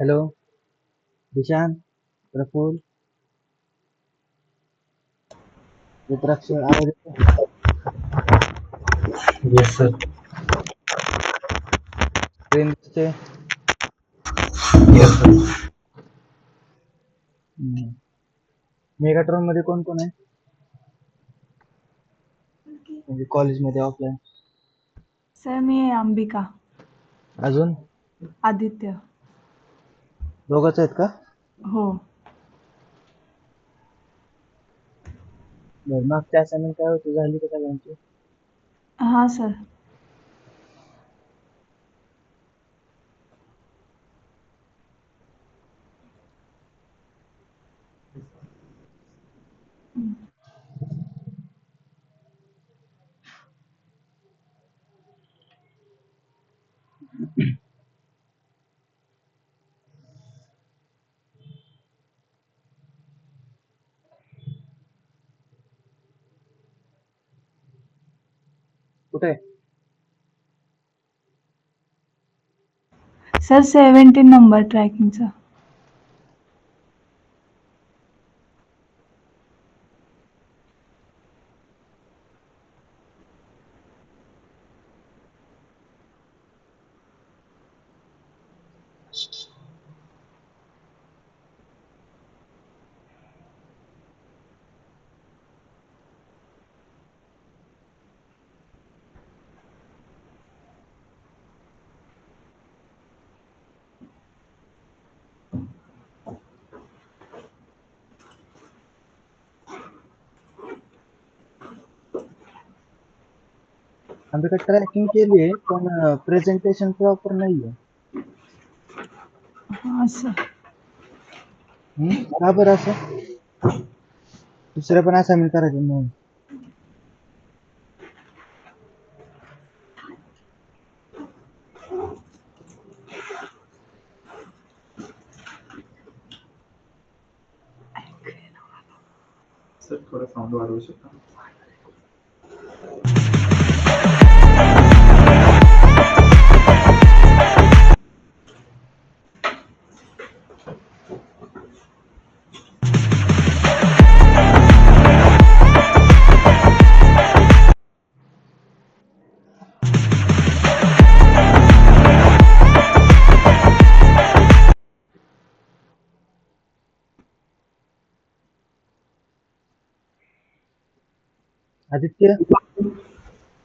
Hello, Dishant, Praful, रुद्राक्ष आवाज येतो? Yes sir. Screen दिसते? Yes sir. मेगाट्रॉन मध्ये कोण कोण आहे? म्हणजे कॉलेजमध्ये ऑफलाईन. सर मी आहे अंबिका. अजून आदित्य. दोघंच आहेत का? हो. बरं, मागची असाइनमेंट काय होती, झाली का सगळ्यांची? हां सर. कुठे? सर 17 नंबर ट्रॅकिंगचा. आमच्याकडे ट्रॅकिंग केली आहे, पण प्रेझेंटेशन प्रॉपर नाहीये. हां सर. का बरं असं? दुसऱ्या पण असाइनमेंट करायचे म्हणून. सर थोडं साऊंड वाढवू शकता? Aditya,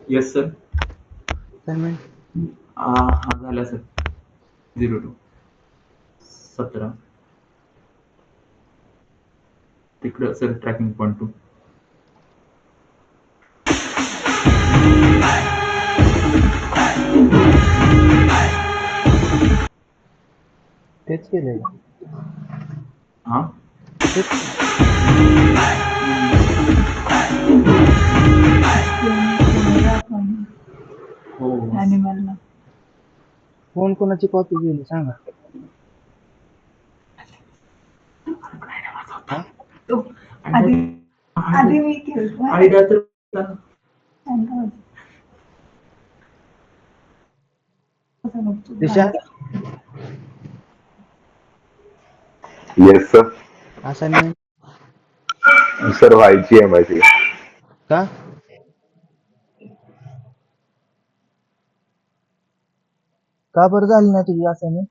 yes sir. असाइनमेंट हा झाला सर. 02 17 तिकडं सर ट्रॅकिंग पॉईंट 2. तेच केलंय का? हां तेच केलंय. आपण हो. ॲनिमलला. कोण कोणाची कॉपी गेली सांगा. हा? आधी आधी मी केलं. आयडिया तर दिशा, येस सर. असाइनमेंट सर व्हायची आहे माझी. का? का बरं झाली ना तुझी असाइनमेंट?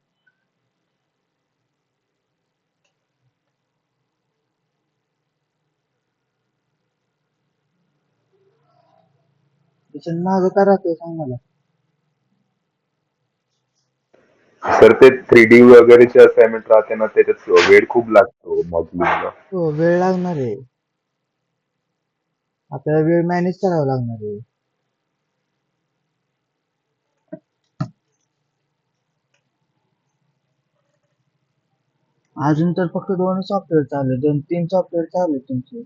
दिशा मागं का राहतोय सांग मला. सर ते 3D वगैरेचे असाइनमेंट राहते ना, त्याच्यात वेळ खूप लागतो मॉडेलिंगला. हो, वेळ लागणार आहे. आपल्याला वेळ मॅनेज करावा लागणार आहे. अजून तर फक्त 2 सॉफ्टवेअर चालू आहेत, 2-3 सॉफ्टवेअर चालू आहेत तुमचे.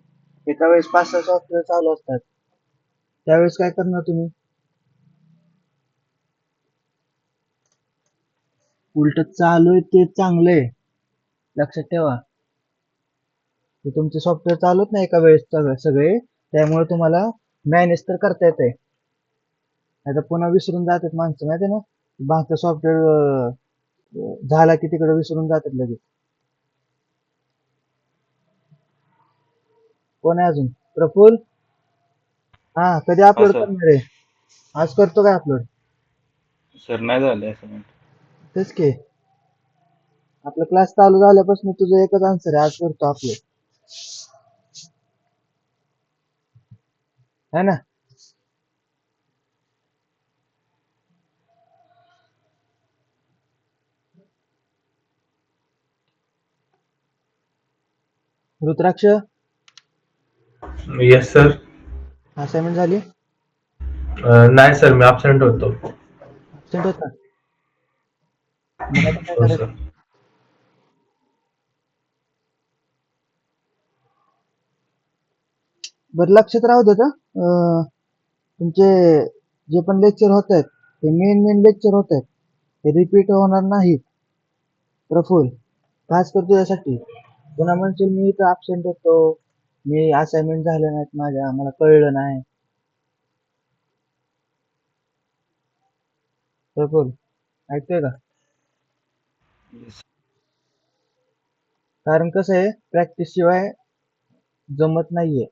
एका वेळेस 5-6 सॉफ्टवेअर चालू असतात. त्यावेळेस काय करणार तुम्ही? उलट चालू आहे ते चांगलं आहे, लक्षात ठेवा. ते तुमचे सॉफ्टवेअर चालूच नाही एका वेळेस सगळे, त्यामुळे तुम्हाला मॅनेज तर करता येते. नाहीतर पुन्हा विसरून जातात माणसं, माहिती आहे ना. मागचं सॉफ्टवेअर झाला की तिकडे विसरून जातात लगेच. कोण आहे अजून? प्रफुल. हा, कधी अपलोड सर. करणार आहे? आज करतो काय अपलोड? सर नाही झाले असाइनमेंट. तेच की, आपला क्लास चालू झाल्यापासून तुझं एकच आन्सर आहे, आज करतो अपलोड, है ना? रुद्राक्ष, येस सर. असाइनमेंट झाली? नाही सर, मी अब्सेंट होतो. अब्सेंट होता? मग आता काय हो करायचं? सर. बरं, लक्षात राहू देत हं. तुमचे जे पण लेक्चर होत आहेत ते मेन लेक्चर होत आहेत, ते रिपीट होणार नाहीत. प्रफुल, खास कर तुझ्यासाठी. पुन्हा म्हणशील मी इथं अब्सेंट होतो, मी असाइनमेंट झाल्या नाहीत माझ्या, मला कळलं नाही. प्रफुल, ऐकतोय का? कारण कसं आहे, प्रॅक्टिस शिवाय जमत नाहीये,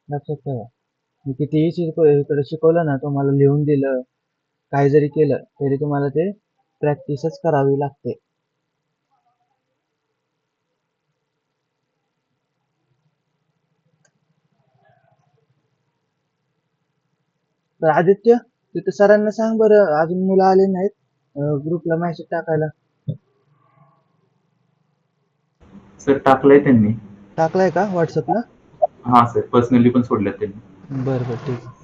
लक्षात ठेवा. मी कितीही इकडे शिकवलं ना, तुम्हाला लिहून दिलं, काही जरी केलं तरी तुम्हाला ते प्रॅक्टिसच करावी लागते. तर आदित्य, तिथे सरांना सांग बरं, अजून मुलं आले नाहीत, ग्रुपला मेसेज टाकायला. सर टाकलंय त्यांनी. टाकलाय का व्हॉट्सअपला? हा सर, पर्सनली पण सोडल्यात त्यांनी. बरं बरं, ठीक आहे.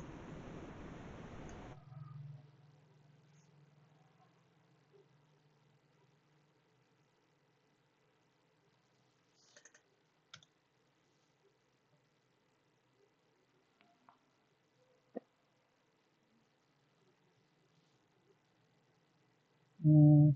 हम्म.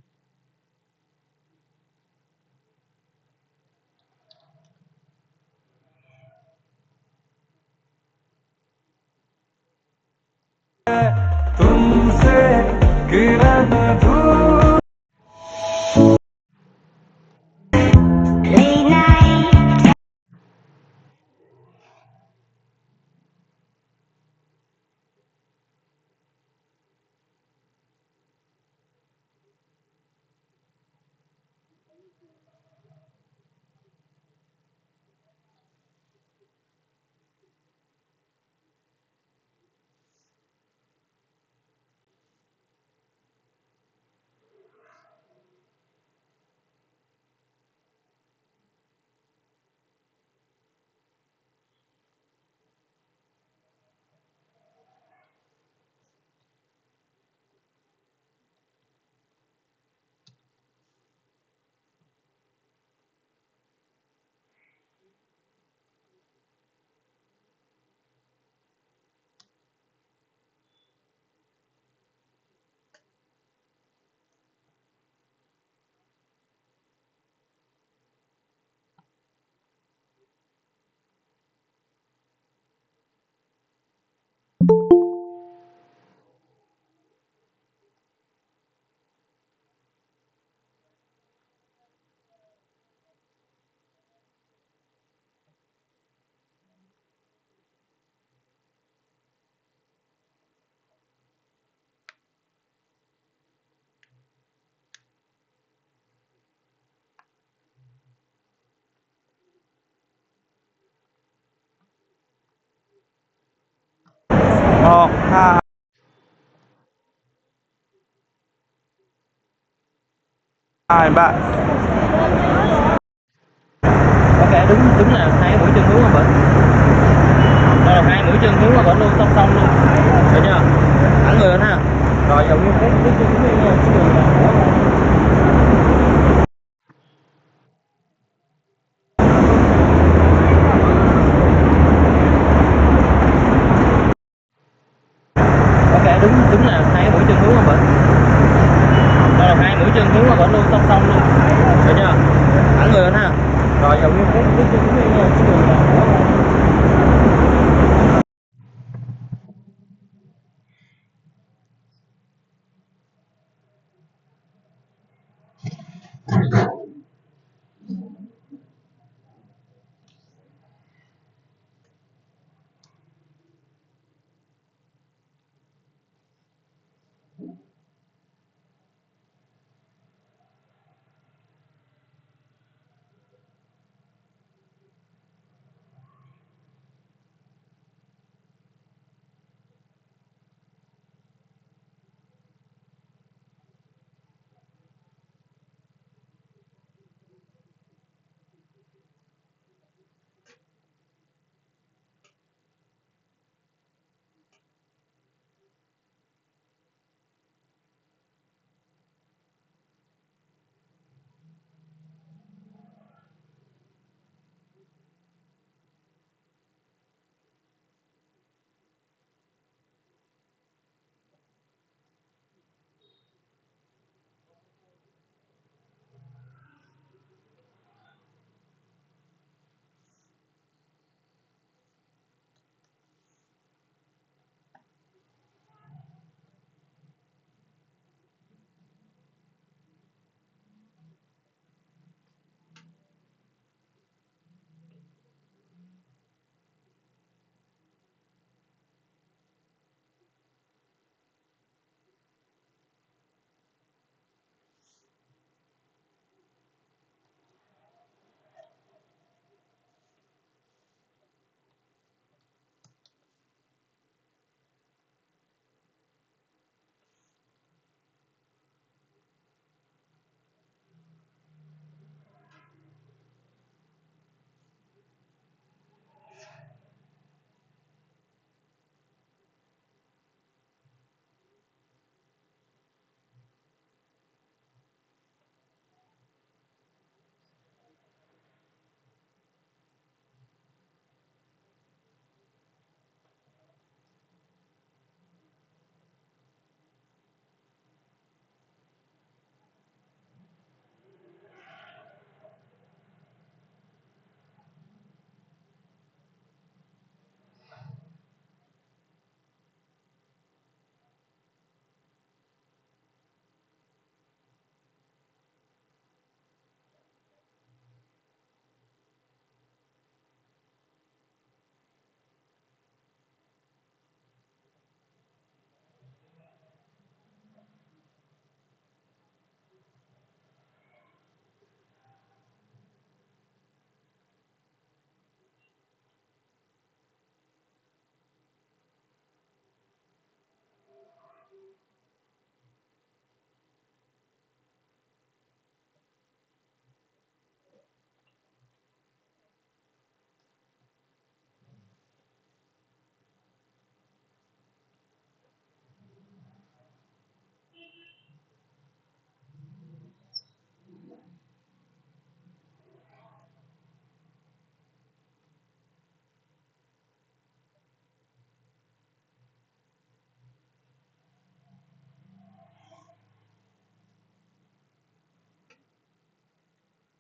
Ok, đúng là hai mũi chân hướng qua bển. Rồi hai mũi chân hướng qua bển luôn, song song luôn. Được chưa? Thẳng người lên ha. Rồi giờ nguyên cái ok, đúng là hai mũi chân hướng qua bển. Rồi hai mũi chân hướng qua bển luôn, song song luôn. Được chưa? Thẳng người lên ha. Rồi giờ nguyên cái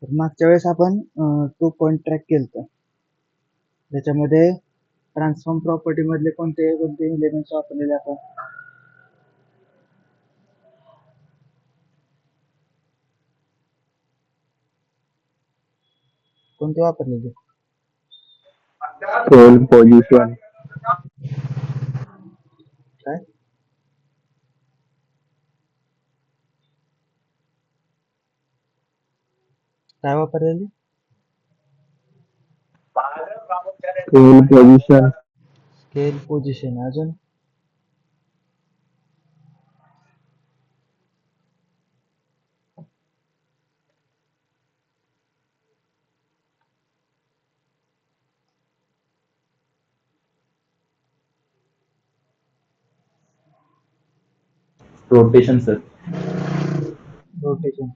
तर मागच्या वेळेस आपण 2 point track केलं. त्याच्यामध्ये transform property मधले कोणते कोणते elements वापरलेले आपण? कोणते वापरलेले? Scale, position. काय? काय वापरलेले? Scale, position. Scale, position. अजून? Rotation sir. रोटेशन.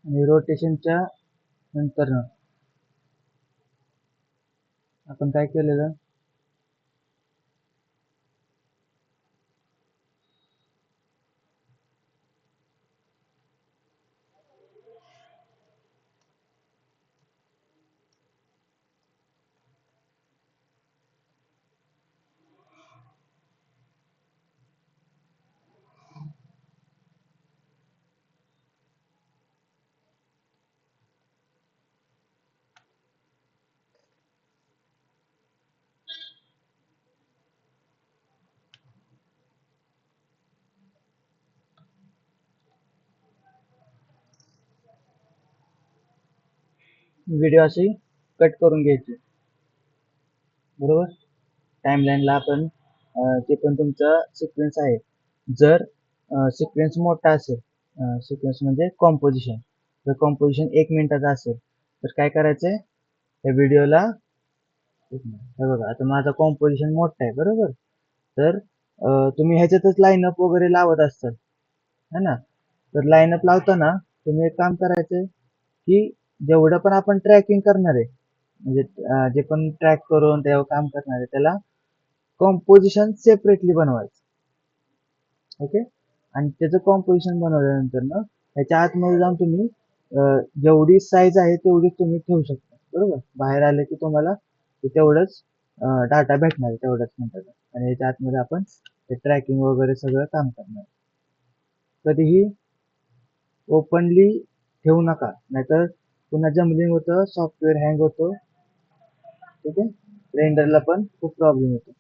आणि रोटेशनच्या नंतर आपण काय केलेलं? व्हिडिओ अशी कट करून घ्यायची, बरोबर. टाइमलाईनला आपण ते पण तुमचा सिक्वेन्स आहे. जर सिक्वेन्स मोठा असेल, सिक्वेन्स म्हणजे कॉम्पोजिशन, जर कॉम्पोजिशन 1 मिनिटाचा असेल तर काय करायचंय? त्या व्हिडिओला हे बघा, आता माझा कॉम्पोजिशन मोठा आहे, बरोबर. तर तुम्ही ह्याच्यातच लाईनअप वगैरे लावत असताल, है ना. तर लाईनअप लावताना तुम्ही एक काम करायचंय की जेवढं पण आपण ट्रॅकिंग करणार आहे, म्हणजे जे पण ट्रॅक करून त्यावर काम करणार आहे, त्याला कॉम्पोजिशन सेपरेटली बनवायचं. ओके. आणि त्याचं कॉम्पोजिशन बनवल्यानंतर ना त्याच्या आतमध्ये जाऊन तुम्ही जेवढी साईज आहे तेवढीच तुम्ही ठेवू शकता, बरोबर. बाहेर आले की तुम्हाला तेवढंच डाटा भेटणार आहे, तेवढ्याच मिनिटाचा. आणि याच्या आतमध्ये आपण ते ट्रॅकिंग वगैरे सगळं काम करणार. कधीही ओपनली ठेवू नका, नाहीतर पुन्हा जम्बलिंग होतं, सॉफ्टवेअर हँग होतो. ठीक आहे. रेंडरला पण खूप प्रॉब्लेम येतो.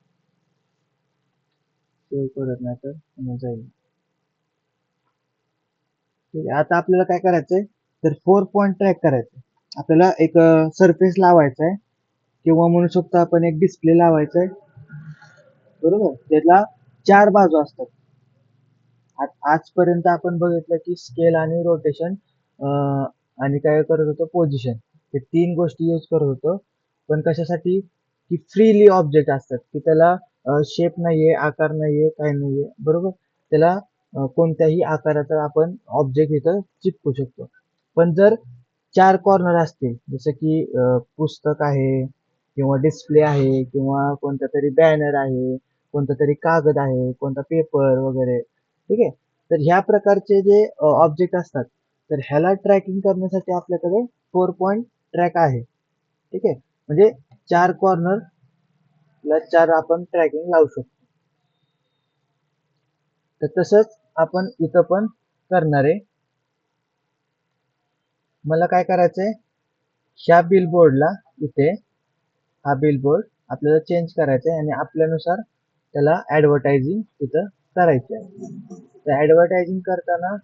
सेव्ह करत नाही तर पुन्हा जाईल. ठीक आहे. आता आपल्याला काय करायचंय? तर 4 पॉईंट ट्रॅक करायचं. आपल्याला एक सरफेस लावायचा आहे, किंवा म्हणू शकतो आपण एक डिस्प्ले लावायचा आहे, बरोबर. त्याला 4 बाजू असतात. आजपर्यंत आपण बघितलं की स्केल आणि रोटेशन आणि काय करत होतो? पोझिशन. हे 3 गोष्टी यूज करत होतो. पण कशासाठी? की फ्रीली ऑब्जेक्ट असतात, की त्याला शेप नाहीये, आकार नाहीये, काही नाहीये, बरोबर. त्याला कोणत्याही आकाराचा आपण ऑब्जेक्ट इथं चिपकू शकतो. पण जर 4 कॉर्नर असतील, जसं की पुस्तक आहे, किंवा डिस्प्ले आहे, किंवा कोणता तरी बॅनर आहे, कोणता तरी कागद आहे, कोणता पेपर वगैरे, ठीक आहे. तर ह्या प्रकारचे जे ऑब्जेक्ट असतात, तर ह्याला ट्रॅकिंग करण्यासाठी आपल्याकडे 4 पॉईंट ट्रॅक आहे. ठीक आहे. म्हणजे 4 कॉर्नर ला 4 आपण ट्रॅकिंग लावू शकतो. तर तसंच आपण इथं पण करणार आहे. मला काय करायचंय? ह्या बिलबोर्डला इथे हा बिलबोर्ड आपल्याला चेंज करायचा आहे आणि आपल्यानुसार त्याला ऍडव्हर्टायझिंग तिथं करायची आहे. तर ऍडव्हर्टायझिंग करताना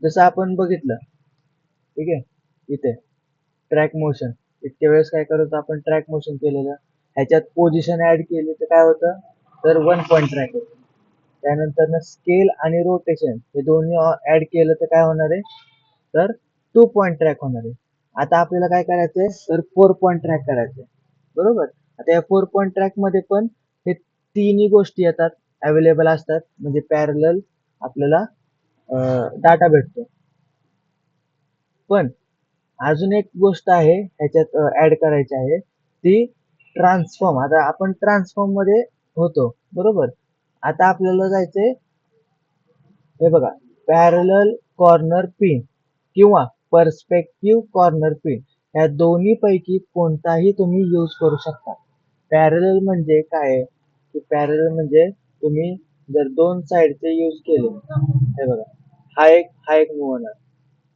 जसं आपण बघितलं, ठीक आहे, इथे ट्रॅक मोशन, इतक्या वेळेस काय करत होतो आपण? ट्रॅक मोशन केलेलं. ह्याच्यात पोझिशन ऍड केली तर काय होतं? तर 1 पॉईंट ट्रॅक होतं. त्यानंतर स्केल आणि रोटेशन हे दोन्ही ऍड केलं तर काय होणार आहे? तर 2 पॉईंट ट्रॅक होणार आहे. आता आपल्याला काय करायचंय? तर 4 पॉईंट ट्रॅक करायचंय, बरोबर. आता या 4 पॉईंट ट्रॅक मध्ये पण हे तिन्ही गोष्टी येतात, अवेलेबल असतात. म्हणजे पॅरलल आपल्याला डाटा भेटतो. पण अजून एक गोष्ट आहे ह्याच्यात ऍड करायची आहे, ती ट्रान्सफॉर्म. आता आपण ट्रान्सफॉर्म मध्ये होतो बरोबर. आता आपल्याला जायचंय, हे बघा, पॅरलल कॉर्नर पिन किंवा पर्स्पेक्टिव्ह कॉर्नर पिन, या दोन्ही पैकी कोणताही तुम्ही यूज करू शकता. पॅरलल म्हणजे काय आहे, की पॅरलल म्हणजे तुम्ही जर दोन साइडचे यूज केले, हे बघा, हा एक मूव होणार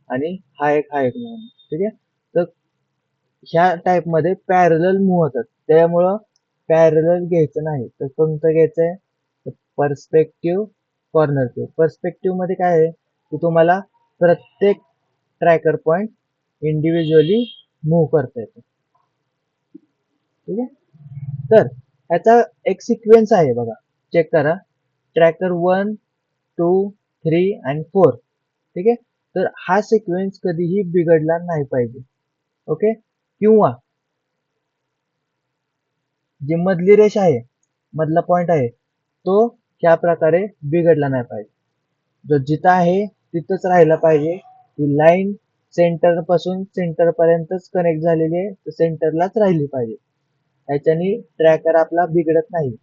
आणि हा एक मूव होणार, ठीक आहे. तर ह्या टाइप मध्ये पॅरलल मूव होतात, त्यामुळं पॅरलल घ्यायचं नाही. तर कोणतं घ्यायचंय, पर्स्पेक्टिव्ह कॉर्नर पिन. पर्स्पेक्टिव्ह मध्ये काय आहे, की तुम्हाला प्रत्येक ट्रॅकर पॉइंट इंडिव्हिज्युअली मूव्ह करता येतो, ठीक आहे. तर ह्याचा एक सिक्वेन्स आहे बघा, चेक करा. ट्रॅकर 1, 2, 3 आणि 4, ठीक आहे. तर हा सिक्वेन्स कधीही बिघडला नाही पाहिजे, ओके. किंवा जी मधली रेष आहे, मधला पॉइंट आहे, तो त्या प्रकारे बिघडला नाही पाहिजे. जो जिथं आहे तिथंच राहिला पाहिजे. ही लाईन सेंटर पासून सेंटर पर्यंतच कनेक्ट झालेली आहे, तर सेंटरलाच राहिली पाहिजे. ह्याच्यानी ट्रॅकर आपला बिघडत नाही.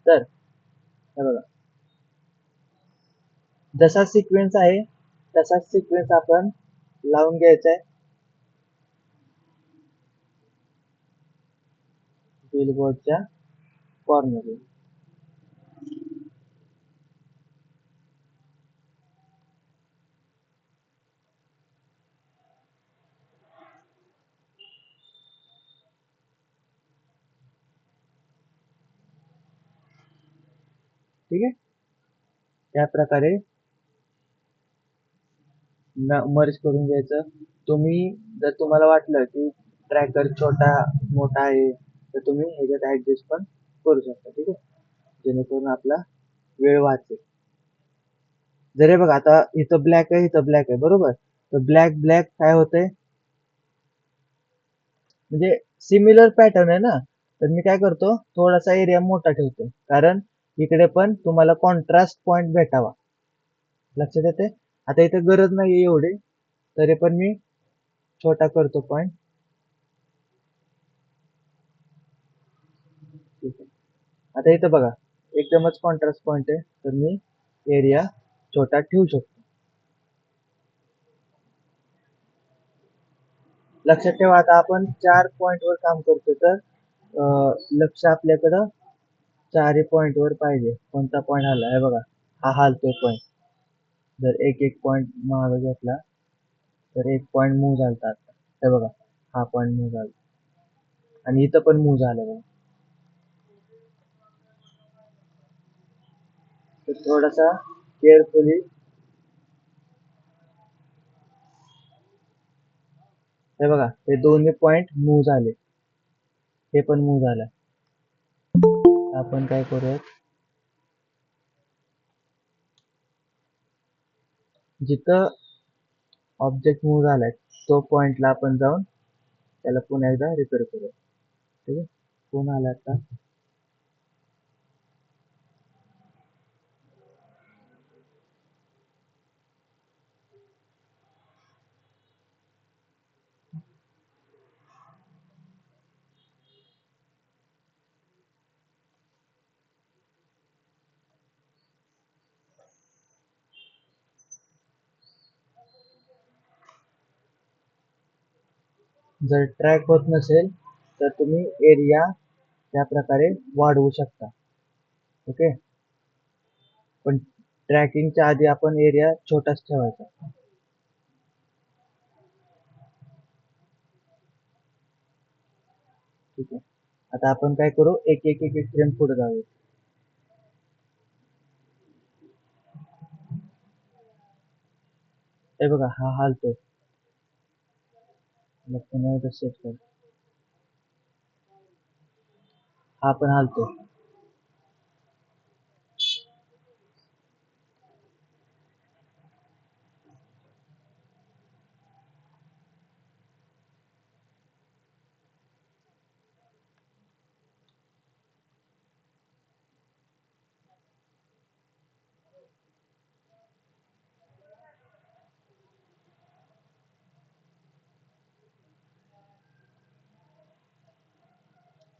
तर हे बघा, जसा सिक्वेन्स आहे तसाच सिक्वेन्स आपण लावून घ्यायचा आहे बिलबोर्डच्या कॉर्नरला. ठीक आहे. त्या प्रकारे मर्ज करून घ्यायचं. तुम्ही जर तुम्हाला वाटलं की ट्रॅकर छोटा मोठा आहे, तर तुम्ही ह्याच्यात ऍडजस्ट पण करू शकता, ठीक आहे, जेणेकरून आपला वेळ वाचेल. जर हे बघा, आता इथं ब्लॅक आहे, इथं ब्लॅक आहे बरोबर. तर ब्लॅक ब्लॅक काय होतंय, म्हणजे सिमिलर पॅटर्न आहे ना. तर मी काय करतो, थोडासा एरिया मोठा ठेवतो, कारण इकडे पण तुम्हाला कॉन्ट्रास्ट पॉइंट भेटावा. लक्षात येते. आता इथे गरज नाही एवढी, तरी पण मी छोटा करतो पॉइंट, ठीक आहे. आता इथं बघा, एकदमच कॉन्ट्रास्ट पॉइंट आहे, तर मी एरिया छोटा ठेवू शकतो. लक्षात ठेवा, आता आपण 4 पॉइंट वर काम करतो, तर लक्ष आपल्याकडं 4 पॉइंट वर पाहिजे. कोणता पॉइंट आला आहे बघा, हा हालतोय पॉइंट. जर एक एक पॉइंट मागे घेतला तर एक पॉइंट मूव्ह झालता. आता हे बघा, हा पॉइंट मूव्ह झाला आणि इथं पण मूव्ह झालं बघा. तर थोडासा केअरफुली, हे बघा, हे दोन्ही पॉइंट मूव्ह झाले, हे पण मूव्ह झालं. आपण काय करूयात, जिथं ऑब्जेक्ट मूव्ह झालाय तो पॉइंटला आपण जाऊन त्याला पुन्हा एकदा रिपेअर करूया, ठीक आहे. कोण आला आता, जर ट्रॅक होत नसेल तर तुम्ही एरिया त्या प्रकारे वाढवू शकता, ओके. पण ट्रॅकिंगच्या आधी आपण एरिया छोटाच ठेवायचा, ठीक आहे. आता आपण काय करू, एक एक एक एक फ्रेम पुढे जाऊया. हे बघा, हा हालतोय, पुन्हा एकदा सेट कर, हा पण हालतोय.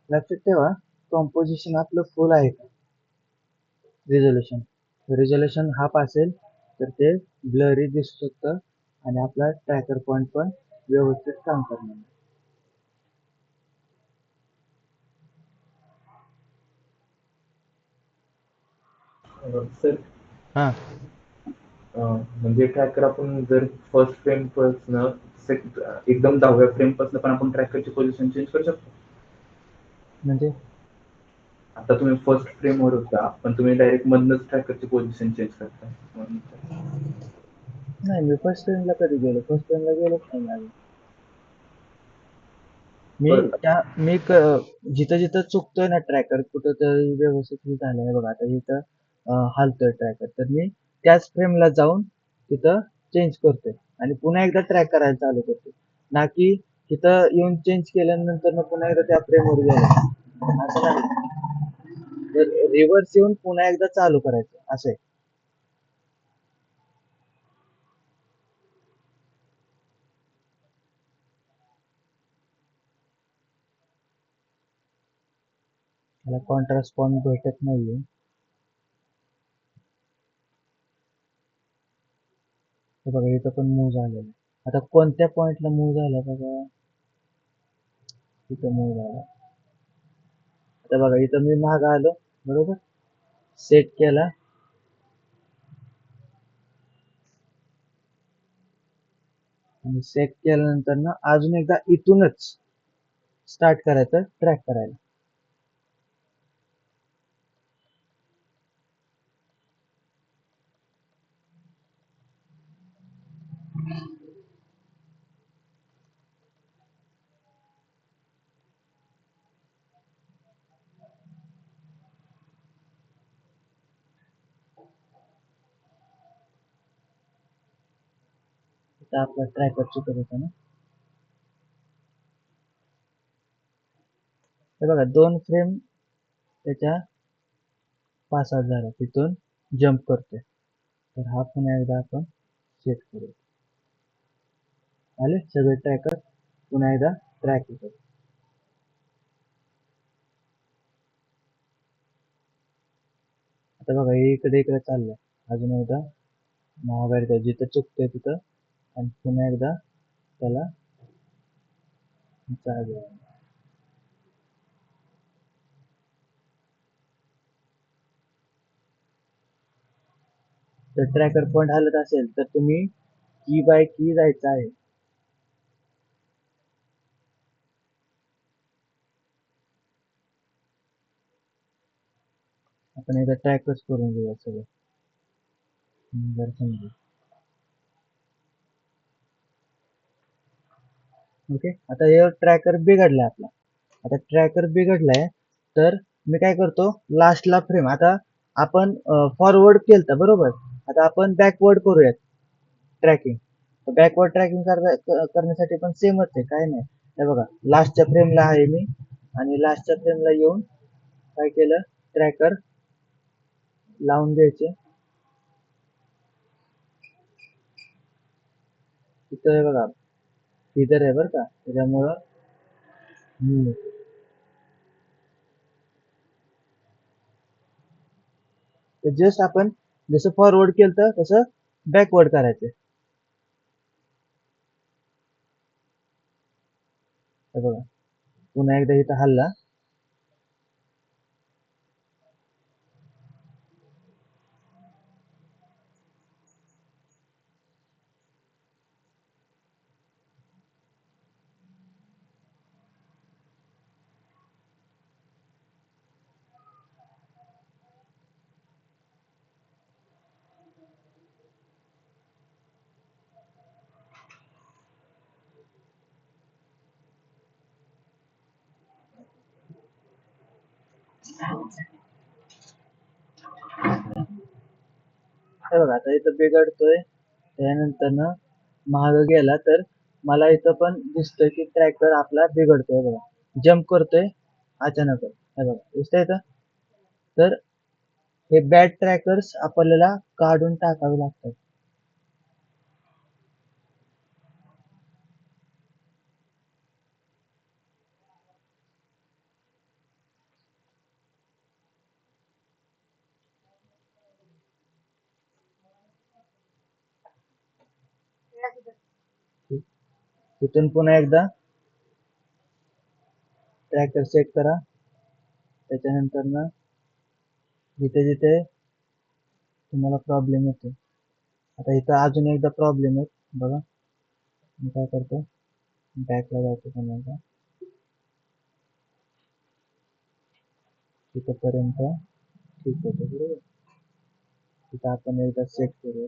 लक्षात ठेवा, कॉम्पोजिशन आपलं फुल आहे का. रिझोल्युशन हाफ असेल तर ते ब्लरी दिसू शकतं आणि आपला ट्रॅकर पॉइंट पण व्यवस्थित काम करणार नाही. सर हा, म्हणजे ट्रॅकर आपण जर फर्स्ट फ्रेम पासून एकदम 10व्या फ्रेम पासून पण आपण ट्रॅकरची पोझिशन चेंज करू शकतो. म्हणजे आता तुम्ही फर्स्ट फ्रेम वर होता पण तुम्ही डायरेक्ट मधनच ट्रॅकरची पोझिशन चेंज करता म्हणून. नाही, मी फर्स्ट फ्रेमला कधी गेलो, फर्स्ट फ्रेमला गेलोच नाही मी अजून. जिथं जिथं चुकतोय ना ट्रॅकर, कुठं तरी व्यवस्थित हे झालंय बघा, आता इथं हालतोय ट्रॅकर, तर मी त्याच फ्रेमला जाऊन तिथं चेंज करतोय आणि पुन्हा एकदा ट्रॅक करायला चालू करतो, ना की तिथं येऊन चेंज केल्यानंतर मग पुन्हा एकदा त्या फ्रेमवर गेलो असं नाही. तर रिव्हर्स येऊन पुन्हा एकदा चालू करायचं असं आहे. मला कॉन्ट्रास्ट पॉईंट भेटत नाहीये. हे बघा इथं पण मूव झालेलं आहे. आता कोणत्या पॉइंटला मूव झाला बघा, इथं मूव झाला. आता बघा इथं मी माग आलो, बरोबर, सेट केला आणि सेट केल्यानंतर ना अजून एकदा इथूनच स्टार्ट करायचं ट्रॅक करायला. आता आपला ट्रॅकर चुकत होता ना. हे बघा 2 फ्रेम त्याच्या पास आउट झाला, तिथून जम्प करतोय, तर हा पुन्हा एकदा आपण सेट करू. आले सगळे ट्रॅकर पुन्हा एकदा ट्रॅक करू. आता बघा हे इकडे इकडे चाललंय, अजून एकदा महागारी जिथं चुकतोय तिथं आणि पुन्हा एकदा त्याला चालू. जर ट्रॅकर पॉइंट हलत असेल तर तुम्ही की बाय की जायचं आहे. आपण एकदा ट्रॅकच करून घेऊया सगळं, जर समजू. ओके, आता हे ट्रॅकर बिघडलाय आपला. आता ट्रॅकर बिघडलाय तर मी काय करतो, लास्टला फ्रेम, आता आपण फॉरवर्ड केलता बरोबर, आता आपण बॅकवर्ड करूयात ट्रॅकिंग. बॅकवर्ड ट्रॅकिंग करण्यासाठी पण सेमच आहे, काय नाही. हे बघा लास्टच्या फ्रेमला आहे मी आणि लास्टच्या फ्रेमला येऊन काय केलं, ट्रॅकर लावून द्यायचे. तिथं हे बघा इधर आहे बरं का, त्याच्यामुळं जस्ट आपण जसं फॉरवर्ड केलं तसं बॅकवर्ड करायचं. हे बघा पुन्हा एकदा इथं हल्ला, हे बघा आता इथं बिघडतोय, त्यानंतर ना महाग गेला तर मला इथं पण दिसतोय की ट्रॅकर आपला बिघडतोय. बघा जम्प करतोय अचानक, हे बघा दिसतंय इथं. तर हे बॅड ट्रॅकर्स आपल्याला काढून टाकावे लागतात. तिथून पुन्हा एकदा ट्रॅकर सेट करा. त्याच्यानंतर ना जिथे जिथे तुम्हाला प्रॉब्लेम येतो, आता इथं अजून एकदा प्रॉब्लेम आहे बघा. मी काय करतो, बॅकला जातो पुन्हा एकदा. तिथपर्यंत ठीक होतं बरोबर. तिथं आपण एकदा सेट करूया.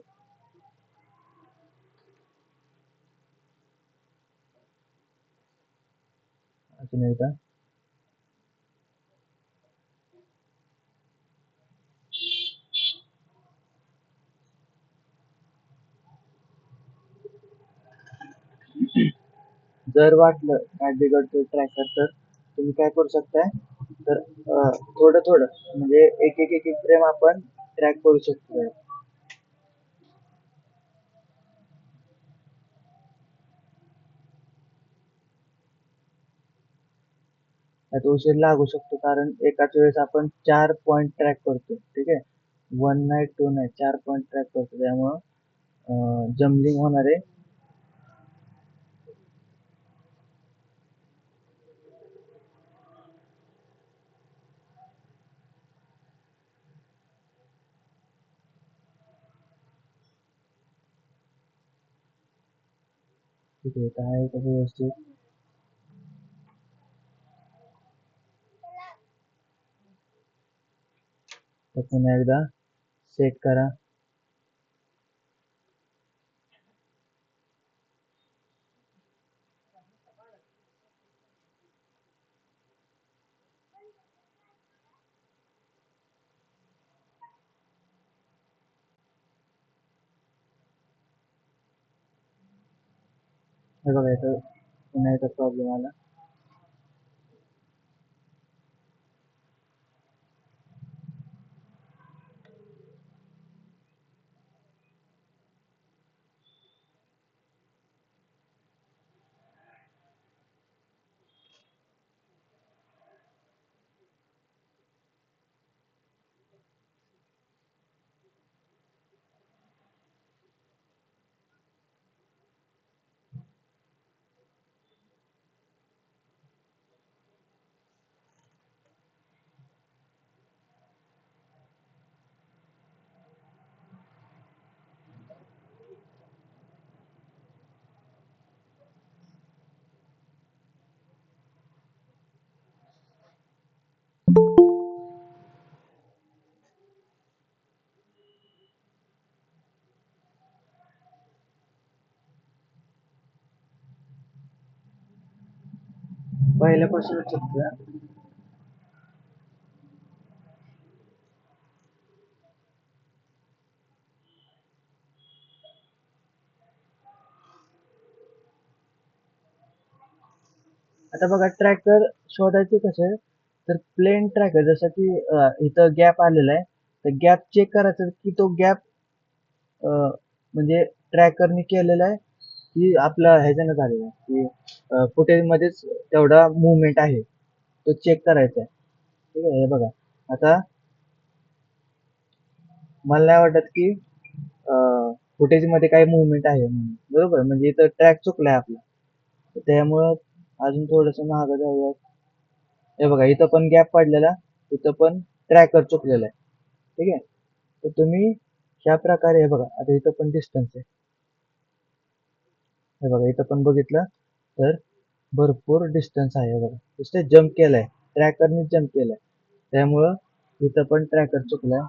अजून एकदा जर वाटलं काय बिघडतोय ट्रॅकर, तर तुम्ही काय करू शकताय, तर थोडं थोडं म्हणजे एक एक एक एक फ्रेम आपण ट्रॅक करू शकतो. त्यात उशीर लागू शकतो कारण एकाच वेळेस आपण 4 पॉइंट ट्रॅक करतो. ठीक आहे, 1 नाही 2 नाही 4 पॉइंट ट्रॅक करतो, त्यामुळं जम्बलिंग होणार आहे. ठीक आहे, इथं आहे का व्यवस्थित. तर पुन्हा एकदा सेट करा. हे बघा इथं पुन्हा एकदा प्रॉब्लेम आला. पहिल्यापासूनच चुकतोय. आता बघा ट्रॅकर शोधायचे कसे, तर प्लेन ट्रॅकर जसं की इथं गॅप आलेला आहे, तर गॅप चेक करायचं की तो गॅप म्हणजे ट्रॅकरने केलेला आहे की आपला ह्याच्यानं झालेला आहे, की फुटेज मध्येच तेवढा मुवमेंट आहे, तो चेक करायचा आहे. ठीक आहे, हे बघा आता मला नाही वाटत की फुटेज मध्ये काही मुवमेंट आहे म्हणून, बरोबर. म्हणजे इथं ट्रॅक चुकलाय आपला, तर त्यामुळं अजून थोडस मागं जाऊया. हे बघा इथं पण गॅप पडलेला, इथं पण ट्रॅकर चुकलेला आहे. ठीक आहे, तर तुम्ही ह्या प्रकारे, हे बघा आता इथं पण डिस्टन्स आहे. हे बघा इथं पण बघितलं तर भरपूर डिस्टन्स आहे. हे बघा नुसतं जम्प केलाय, ट्रॅकरने जम्प केलाय, त्यामुळं इथं पण ट्रॅकर चुकलाय.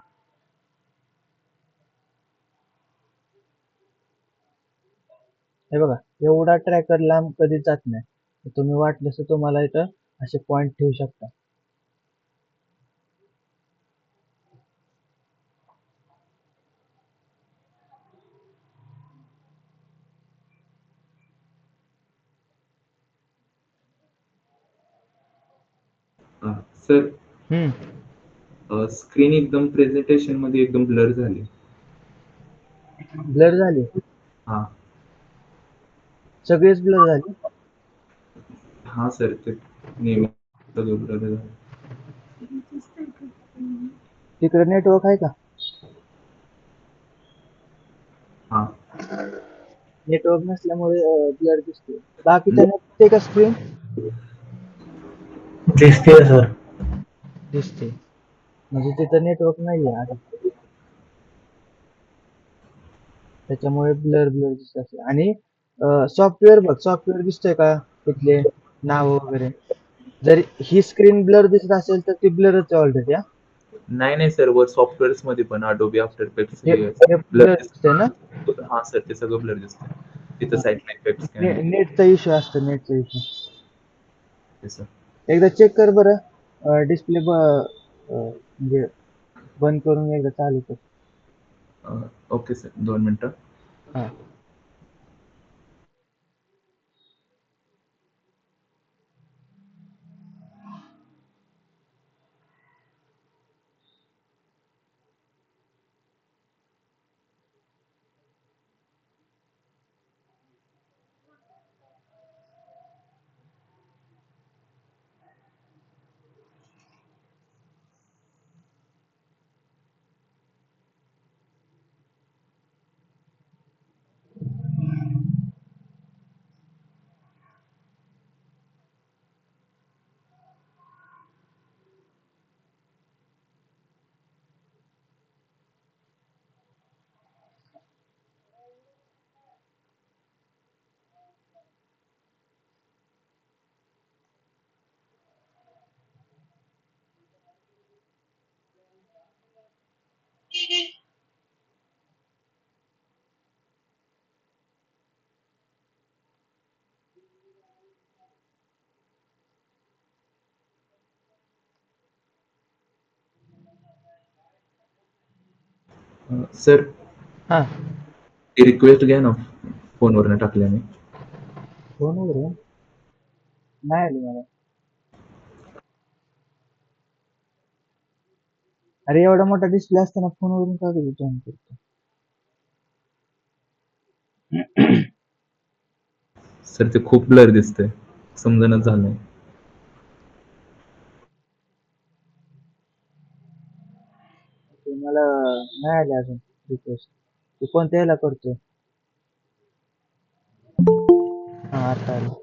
हे बघा एवढा ट्रॅकर लांब कधीच जात नाही. तर तुम्ही वाटलं तर तुम्हाला इथं असे पॉइंट ठेवू शकता. सर, हम्म, स्क्रीन एकदम प्रेझेंटेशन मध्ये एकदम ब्लर झाली. ब्लर झाली, हा सगळीच ब्लर झाली. हा सर, ते नेहमी ब्लर झालं. तिकडे नेटवर्क आहे का? हा नेटवर्क नसल्यामुळे ब्लर दिसते. बाकीच्या दिसते का स्क्रीन? दिसते सर. दिसते. म्हणजे तिथं नेटवर्क नाहीये आता. त्याच्यामुळे ब्लर ब्लर दिसत असेल. आणि सॉफ्टवेअर बघ, सॉफ्टवेअर दिसतंय का तिथले नाव वगैरे? जर ही स्क्रीन ब्लर दिसत असेल तर ती ब्लरच आहे ऑलरेडी. नाही नाही सर, वर सॉफ्टवेअर्स मध्ये पण अडोबी आफ्टर इफेक्ट्स हे हे हे ब्लर ब्लर दिसतंय ना? दिसतं. हा सर, ते सगळं ब्लर दिसतंय. तिथं साईडला इफेक्ट्स काय नाही. नेटचा इश्यू असतो, नेटचा इश्यू. ते सर. एकदा चेक कर बरं, डिस्प्ले म्हणजे बंद करून एकदा चालू कर. ओके सर, 2 मिनिटं. हा. सर, हा. ती रिक्वेस्ट घ्या ना, फोनवरनं टाकल्याने. फोनवर आहे? नाही आली मला. अरे एवढा मोठा डिस्प्ले असताना फोनवरून का जॉईन करतो? सर, ते खूप ब्लर दिसतंय. समजणच झालं नाही. ते मला नाही आले अजून रिक्वेस्ट. तू कोणत्या ह्याला करतोय? हा, आता आलं.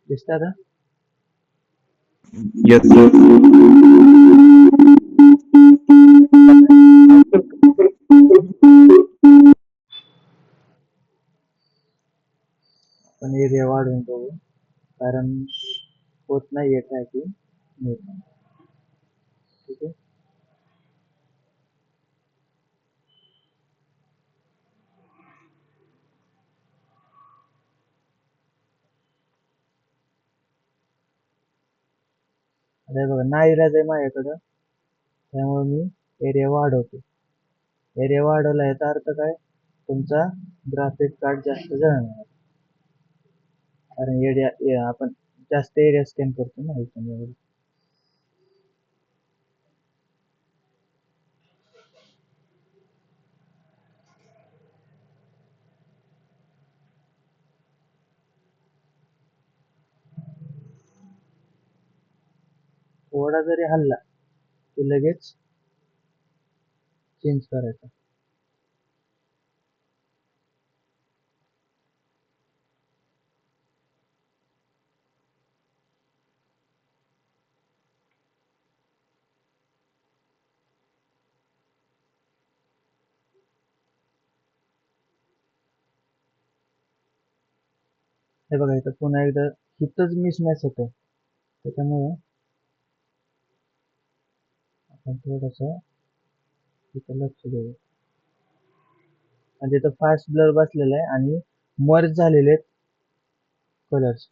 दिसतात का? Yes sir. पण एरिया वाढवून बघू, कारण होत नाहीये ट्रॅकिंग. ठीक आहे. अरे बघा, नाईलाज आहे माझ्याकडं, त्यामुळे मी एरिया वाढवतो. एरिया वाढवला याचा अर्थ काय? तुमचा ग्राफिक कार्ड जास्त जळणार. कारण एरिया आपण जास्त एरिया स्कॅन करतो ना याच्यामुळे. थोडा जरी हल्ला की लगेच चेंज करायचा. हे बघा, इथं पुन्हा एकदा इथंच मिसमॅच होतंय. त्याच्यामुळं आपण थोडस इथं लक्ष देऊ. म्हणजे इथं फास्ट ब्लर बसलेला आहे आणि मर्ज झालेले आहेत कलर्स.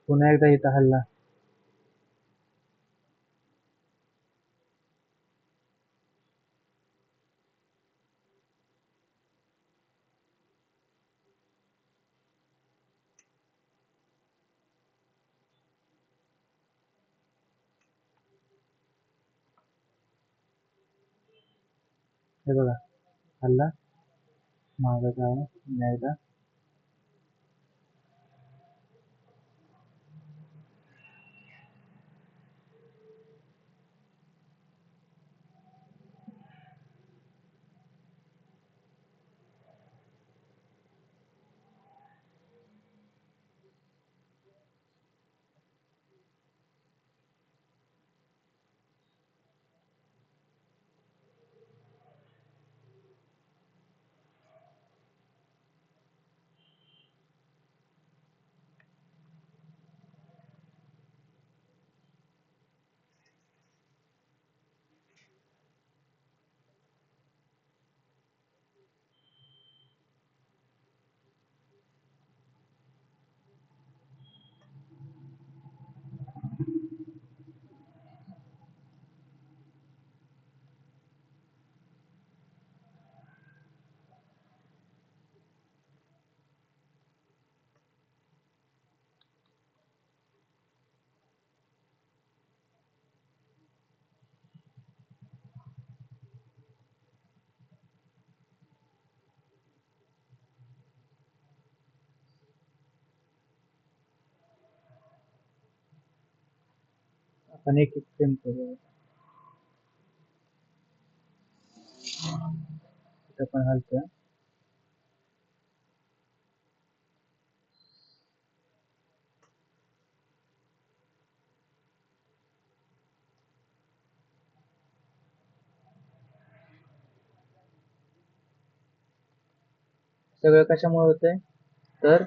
पुन्हा एकदा इथं हल्ला. हे बघा हल्ला मागं जावं पुन्हा एकदा. आपण एक एक फ्रेम करूया. इथं पण हलतोय. सगळं कशामुळे होतंय तर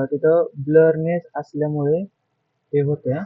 तिथं ब्लरनेस असल्यामुळे हे होतंय.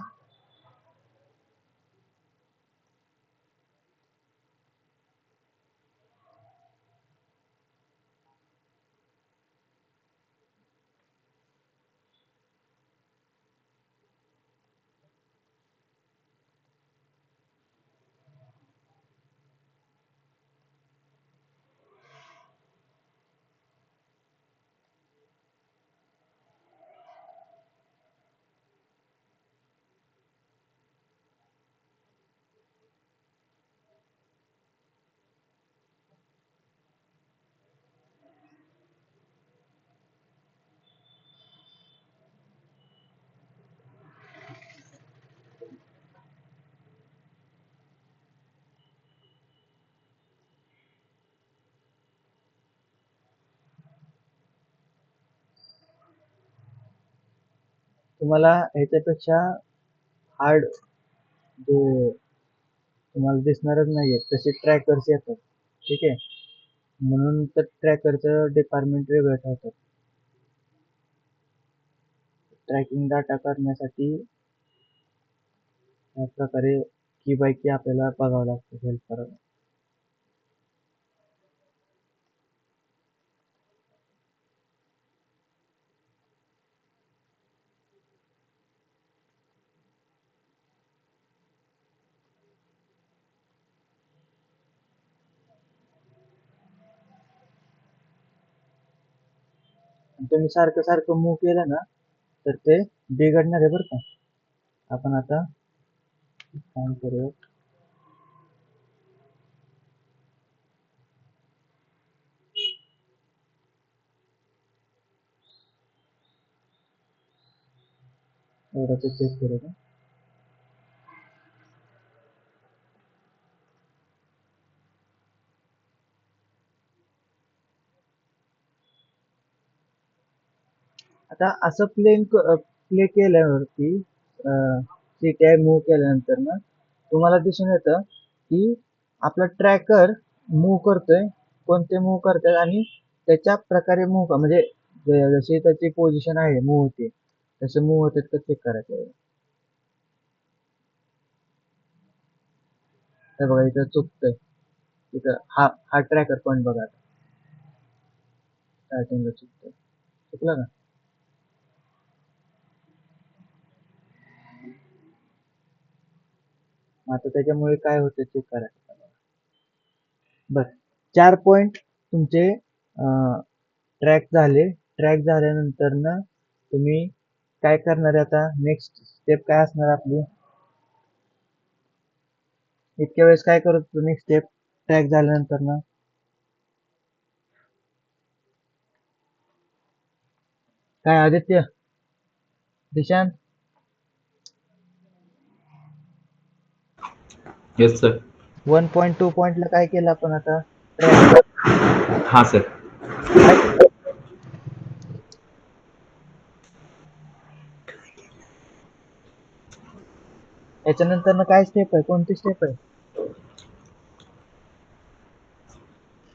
तुम्हाला ह्याच्यापेक्षा हार्ड जे तुम्हाला दिसणारच नाहीये तसे ट्रॅकर्स येतात. ठीक आहे, म्हणून तर ट्रॅकरचं डिपार्टमेंट वेगळं ठेवतात. ट्रॅकिंग डाटा करण्यासाठी या प्रकारे की बाय की आपल्याला बघावं लागतं हेल्प करावं. तुम्ही सारखं सारखं मूव्ह केलं ना तर ते बिघडणार आहे बरं का. आपण आता काम करूया. एवढं ते चेक करूया. आता असं प्ले केल्यावरती CTI मूव्ह केल्यानंतर ना तुम्हाला दिसून येतं की आपला ट्रॅकर मूव्ह करतोय, कोणते मूव्ह करतात आणि त्याच्या प्रकारे मूव्ह म्हणजे जशी त्याची पोझिशन आहे मूव्ह होते तसे मूव्ह होतात का चेक करायचं. हे बघा इथं चुकतंय. इथं हा हा ट्रॅकर पॉईंट बघा स्टार्टिंगला चुकतोय. चुकलं ना. आता त्याच्यामुळे काय होतं चेक करायचं. बर 4 पॉइंट तुमचे ट्रॅक झाले. ट्रॅक झाल्यानंतर ना तुम्ही काय करणार आहे आता नेक्स्ट स्टेप काय असणार आपली. इतक्या वेळेस काय करत होतो नेक्स्ट स्टेप ट्रॅक झाल्यानंतर ना काय आदित्य, दिशांत, येस सर. 1.2 पॉइंटला काय केलं आपण आता? ट्रॅक हां सर. काय केलं? याच्यानंतर काय स्टेप आहे? कोणती स्टेप आहे?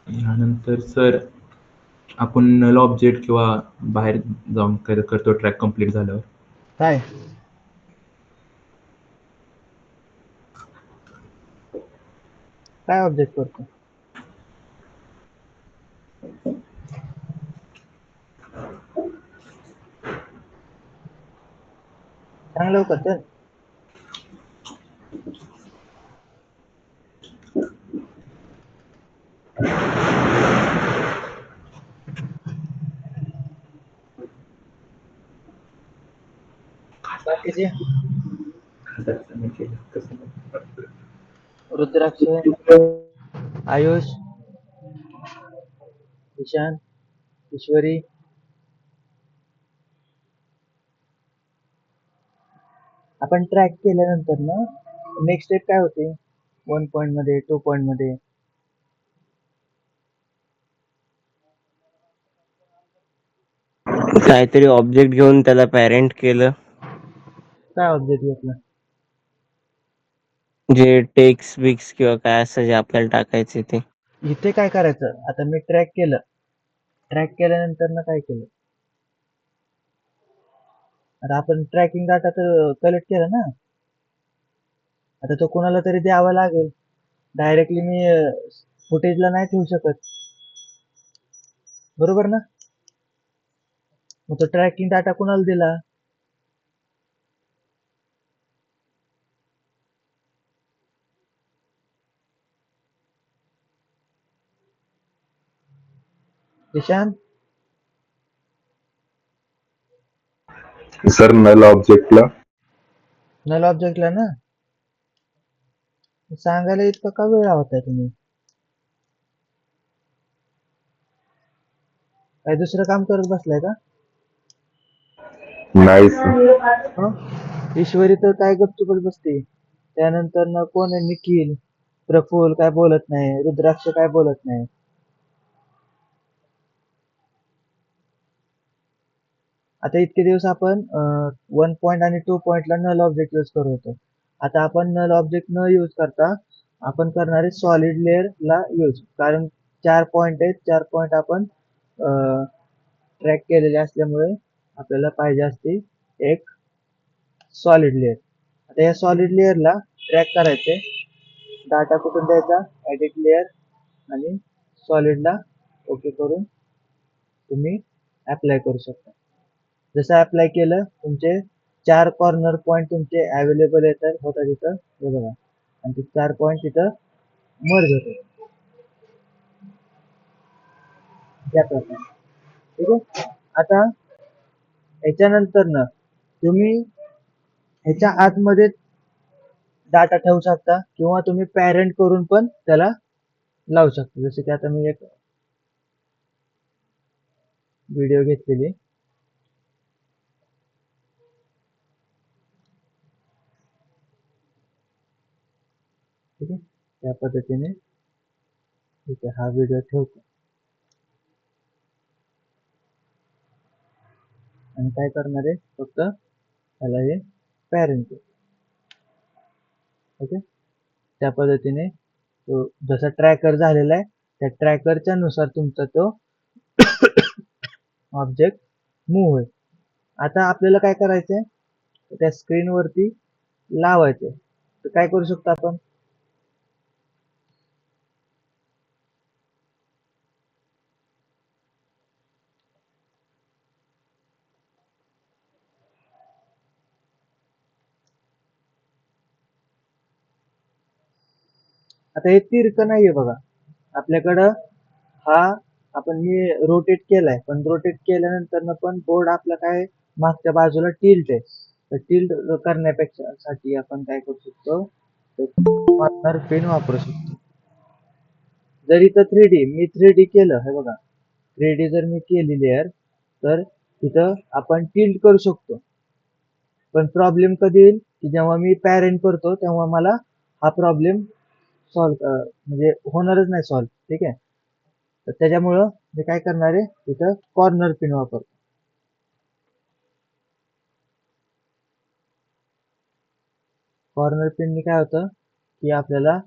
यानंतर सर आपण नल ऑब्जेक्ट किंवा बाहेर जाऊन करतो ट्रॅक कंप्लीट झाल्यावर. काय काय ऑब्जेक्ट करतो? सांग लवकर चल. बाकीचे रुद्राक्ष, आयुष, ईशान, ईश्वरी, आपण ट्रॅक केल्यानंतर ना नेक्स्ट स्टेप काय होते? 1 पॉइंट मध्ये, 2 पॉइंट मध्ये काहीतरी ऑब्जेक्ट घेऊन त्याला पॅरेंट केलं, काय ऑब्जेक्ट घेतला? जे टेक्स्ट बिक्स किंवा काय असं जे आपल्याला टाकायचे ते. इथे काय करायचं? आता मी ट्रॅक केलं. ट्रॅक केल्यानंतर ना काय केलं? आता आपण ट्रॅकिंग डाटा तर कलेक्ट केला ना. आता तो कोणाला तरी द्यावा लागेल. डायरेक्टली मी फुटेजला नाही ठेवू शकत, बरोबर ना? मग तो ट्रॅकिंग डाटा कोणाला दिला? ईशान, सर नल ऑब्जेक्टला नल ऑब्जेक्टला ना. सांगायला इतका का वेळ लावताय तुम्ही? काय दुसरं काम करत बसलाय का? नाही सर. हं? ईश्वरी तर काय गपचूपच बसते. त्यानंतर ना कोण आहे? निखिल, प्रफुल्ल काय बोलत नाही, रुद्राक्ष काय बोलत नाही. आता इतके दिवस आपण 1 पॉइंट आणि 2 पॉइंटला नल ऑब्जेक्ट यूज करत होतो. आता आपण नल ऑब्जेक्ट न यूज करता आपण करणार आहे सॉलिड लेअरला यूज. कारण 4 पॉइंट आहेत, 4 पॉइंट आपण ट्रॅक केलेले असल्यामुळे आपल्याला पाहिजे असते एक सॉलिड लेअर. आता या सॉलिड लेअरला ट्रॅक करायचे. डाटा कुठून द्यायचा? एडिट लेअर आणि सॉलिडला ओके करून तुम्ही अप्लाय करू शकता. जसं अप्लाय केलं, तुमचे 4 कॉर्नर पॉइंट तुमचे अवेलेबल येतात होता तिथं, हे बघा. आणि ते 4 पॉइंट तिथं मर्ज होते. त्या प्रकारे, ठीक आहे. आता याच्यानंतर ना तुम्ही ह्याच्या आतमध्ये डाटा ठेवू शकता किंवा तुम्ही पॅरेंट करून पण त्याला लावू शकता. जसे की आता मी एक व्हिडिओ घेतलेली, ठीक आहे. त्या पद्धतीने ठीक आहे, हा व्हिडिओ ठेवतो आणि काय करणार आहे? फक्त त्याला हे पॅरेंट, ओके. त्या पद्धतीने तो जसा ट्रॅकर झालेला आहे त्या ट्रॅकरच्या नुसार तुमचा तो ऑब्जेक्ट मूव्ह होईल. आता आपल्याला काय करायचंय? त्या स्क्रीनवरती लावायचंय. तर काय करू शकतो आपण? आता हे तिरकं नाहीये बघा आपल्याकडं. हा आपण मी रोटेट केलाय, पण रोटेट केल्यानंतर पण बोर्ड आपला काय मागच्या बाजूला टिल्ट आहे. तर टिल्ट करण्यापेक्षा साठी आपण काय करू शकतो? कॉर्नर पेन वापरू शकतो. जर इथं 3D मी 3D केलं, हे बघा 3D जर मी केली लेअर, तर तिथं आपण टिल्ट करू शकतो. पण प्रॉब्लेम कधी येईल की जेव्हा मी पॅरेंट करतो तेव्हा मला हा प्रॉब्लेम सॉल्व म्हणजे होणारच नाही सॉल्व. ठीक आहे. तर त्याच्यामुळं मी काय करणार आहे तिथं कॉर्नर पिन वापरतो. कॉर्नर पिननी काय होतं की आपल्याला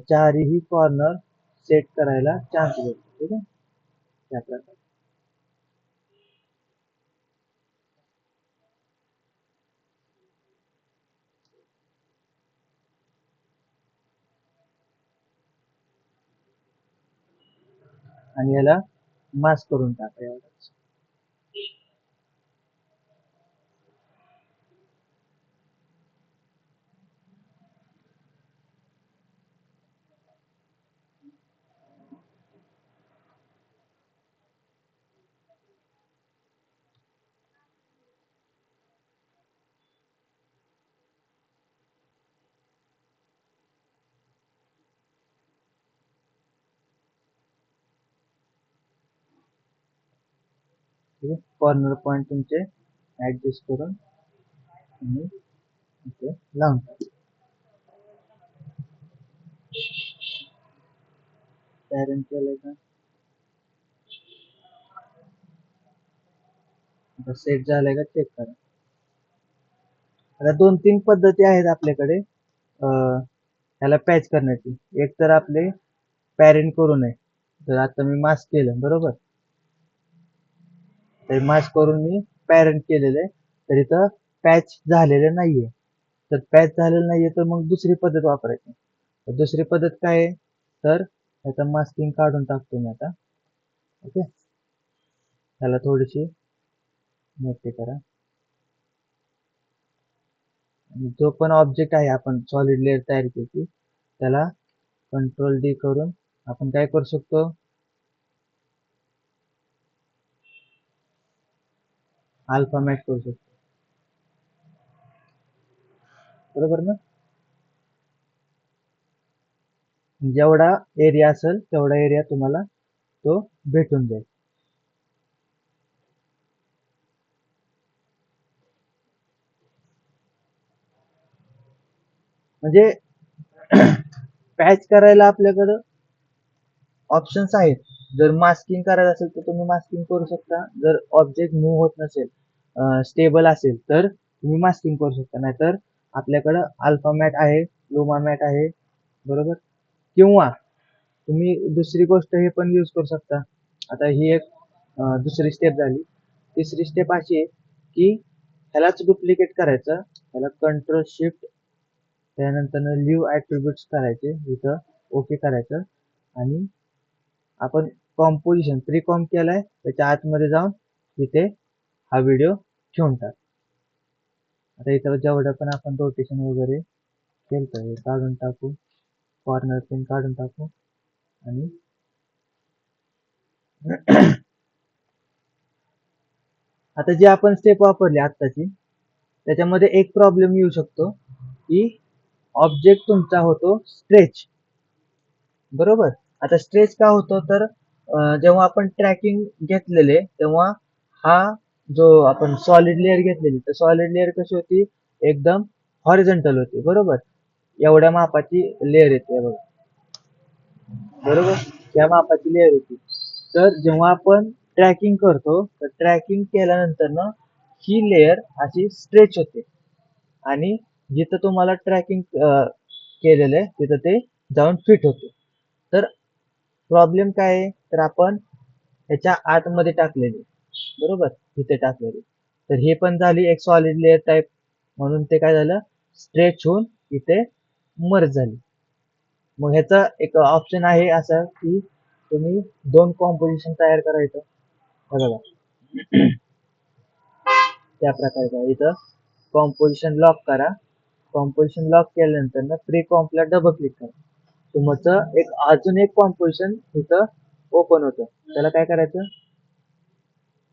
चारही कॉर्नर सेट करायला चान्स भेटतो. ठीक आहे. त्या प्रकारे आणि याला मास्क करून टाका एवढंच. ठीक आहे. कॉर्नर पॉइंट तुमचे ऍडजस्ट करून तुम्ही इथे लावून टाका. पॅरेंट केलंय का? आता सेट झालंय का चेक करा. आता 2-3 पद्धती आहेत आपल्याकडे ह्याला पॅच करण्याची. एक तर आपले पॅरेंट करू नये. तर आता मी मास्क केलं बरोबर. तर मास्क करून मी पॅरेंट केलेलं आहे. तर इथं पॅच झालेलं नाहीये. तर पॅच झालेलं नाहीये तर मग दुसरी पद्धत वापरायची. तर दुसरी पद्धत काय आहे तर ह्याचं मास्किंग काढून टाकतो मी आता. ओके. त्याला थोडीशी मोठी करा. आणि जो पण ऑब्जेक्ट आहे आपण सॉलिड लेअर तयार केली त्याला कंट्रोल डी करून आपण काय करू शकतो अल्फा मॅट करू शकतो. बरोबर ना. जेवढा एरिया असेल तेवढा एरिया तुम्हाला तो भेटून जाईल. म्हणजे पॅच करायला आपल्याकडं ऑप्शन्स आहेत. जर मास्किंग करायचं असेल तर तुम्ही मास्किंग करू शकता. जर ऑब्जेक्ट मूव्ह होत नसेल स्टेबल असेल तर तुम्ही मास्किंग करू शकता. नाहीतर आपल्याकडं अल्फा मॅट आहे, लुमा मॅट आहे. बरोबर. किंवा तुम्ही दुसरी गोष्ट हे पण यूज करू शकता. आता ही एक दुसरी स्टेप झाली. तिसरी स्टेप अशी आहे की ह्यालाच डुप्लिकेट करायचं. ह्याला कंट्रोल शिफ्ट त्यानंतर लिव्ह ऍट्रिब्यूट्स करायचे. इथं ओके करायचं आणि आपण कॉम्पोजिशन प्री कॉम्प केलाय त्याच्या आतमध्ये जाऊन इथे हा व्हिडिओ ठेवून टाक. आता इथं जेवढं पण आपण रोटेशन वगैरे केलं हे काढून टाकू. कॉर्नर पिन काढून टाकू आणि आता जी आपण स्टेप वापरली आत्ताची त्याच्यामध्ये एक प्रॉब्लेम येऊ शकतो की ऑब्जेक्ट तुमचा होतो स्ट्रेच. बरोबर. आता स्ट्रेच का होतो तर जेव्हा आपण ट्रॅकिंग घेतलेले तेव्हा हा जो आपण सॉलिड लेअर घेतलेली तर सॉलिड लेअर कशी होती एकदम हॉरिझॉन्टल होती. बरोबर. एवढ्या मापाची लेअर येते बघा. बरोबर. या मापाची लेअर होती. तर जेव्हा आपण ट्रॅकिंग करतो तर ट्रॅकिंग केल्यानंतर ना ही लेअर अशी स्ट्रेच होते आणि जिथं तुम्हाला ट्रॅकिंग केलेलं आहे तिथं ते जाऊन फिट होते. तर प्रॉब्लेम काय आहे तर आपण ह्याच्या आतमध्ये टाकलेली. बरोबर. इथे टाकलेली. तर हे पण झाली एक सॉलिड लेअर टाईप म्हणून ते काय झालं स्ट्रेच होऊन इथे मर्ज झाली. मग ह्याचा एक ऑप्शन आहे असा की तुम्ही 2 कॉम्पोजिशन तयार करायचं. बघा त्या प्रकारे इथं कॉम्पोजिशन लॉक करा. कॉम्पोजिशन लॉक केल्यानंतर ना प्री कॉम्पला डबल क्लिक करा. तुमचं एक अजून एक कॉम्पोजिशन इथं ओपन होतं. त्याला काय करायचं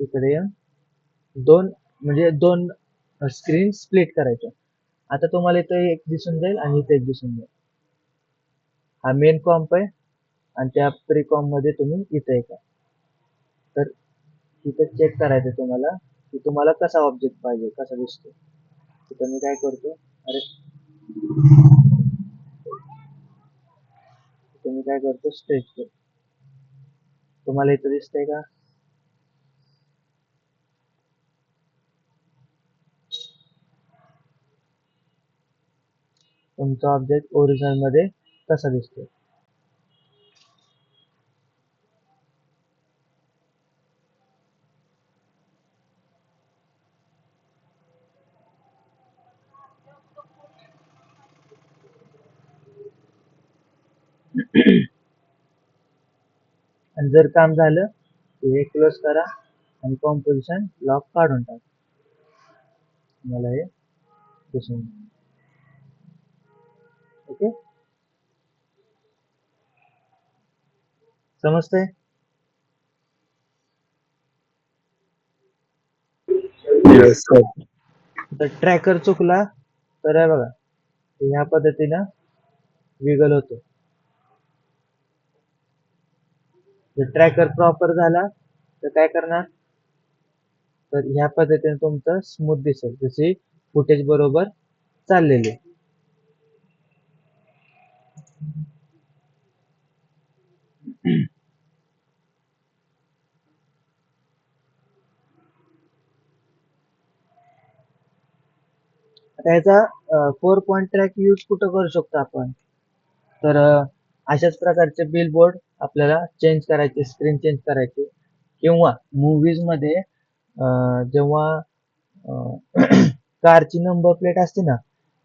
इकडे दोन म्हणजे 2 स्क्रीन स्प्लिट करायचं. आता तुम्हाला इथं एक दिसून जाईल आणि इथं एक दिसून जाईल. हा मेन कॉम्प आहे आणि त्या प्री कॉम्प मध्ये तुम्ही इथं एक आहे. तर तिथं चेक करायचं तुम्हाला की तुम्हाला कसा ऑब्जेक्ट पाहिजे, कसा दिसतो. तिथं मी काय करतो, अरे तिथं मी काय करतो, स्ट्रेच करतो. तुम्हाला इथं दिसतंय का? तुमचा ऑब्जेक्ट ओरिजिनल मध्ये कसा दिसतोय. आणि जर काम झालं हे क्लोज करा आणि कॉम्पोजिशन लॉक काढून टाका. मला हे दिसून येईल. ओके, समजतंय? Yes sir. तर ट्रॅकर चुकला तर आहे बघा ह्या पद्धतीनं विगल होतो. जर ट्रॅकर प्रॉपर झाला तर काय करणार, तर ह्या पद्धतीने तुमचं स्मूथ दिसेल, जशी फुटेज बरोबर चाललेली. आता याचा 4 पॉइंट ट्रॅक यूज कुठं करू शकतो आपण, तर अशाच प्रकारचे बिलबोर्ड आपल्याला चेंज करायचे, स्क्रीन चेंज करायचे, किंवा मूवीज मध्ये जेव्हा कारची नंबर प्लेट असते ना,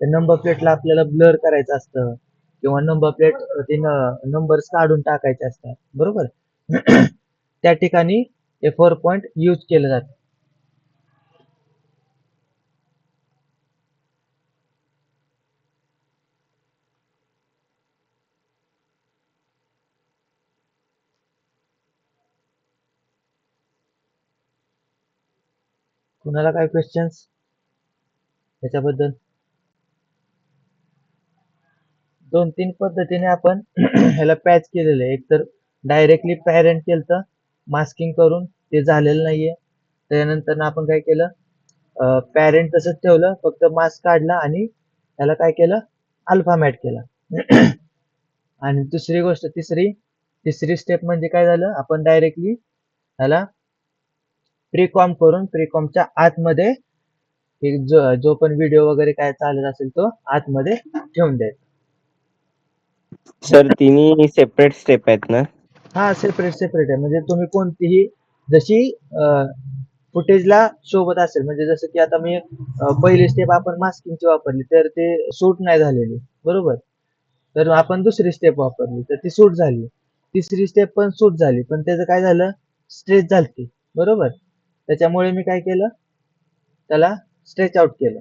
त्या नंबर प्लेटला आपल्याला ब्लर करायचं असतं किंवा नंबर प्लेट ते नंबर्स काढून टाकायचे असतात, बरोबर. त्या ठिकाणी हे 4 पॉइंट यूज केलं जातं. कुणाला काय क्वेश्चन्स याच्याबद्दल? 2-3 पद्धतीने आपण ह्याला पॅच केलेलं आहे. एक तर डायरेक्टली पॅरेंट केलं तर मास्किंग करून, ते झालेलं नाहीये. त्यानंतर आपण काय केलं, पॅरेंट तसंच ठेवलं, फक्त मास्क काढला आणि त्याला काय केलं, अल्फा मॅट केला. आणि दुसरी गोष्ट, तिसरी स्टेप म्हणजे काय झालं, आपण डायरेक्टली ह्याला प्रीकॉम करून प्रीकॉमच्या आतमध्ये जो पण व्हिडिओ वगैरे काय चालत असेल तो आतमध्ये ठेवून द्यायचा. सर तिन्ही सेपरेट स्टेप आहेत ना? हा, सेपरेट आहे. म्हणजे तुम्ही कोणतीही जशी फुटेजला सोबत असेल, म्हणजे जसं की आता मी पहिली स्टेप आपण मास्किंगची वापरली तर ते सूट नाही झालेली, बरोबर. तर आपण दुसरी स्टेप वापरली तर ती सूट झाली. तिसरी स्टेप पण सूट झाली, पण त्याचं काय झालं, स्ट्रेच झाली, बरोबर. त्याच्यामुळे मी काय केलं, त्याला स्ट्रेच आउट केलं.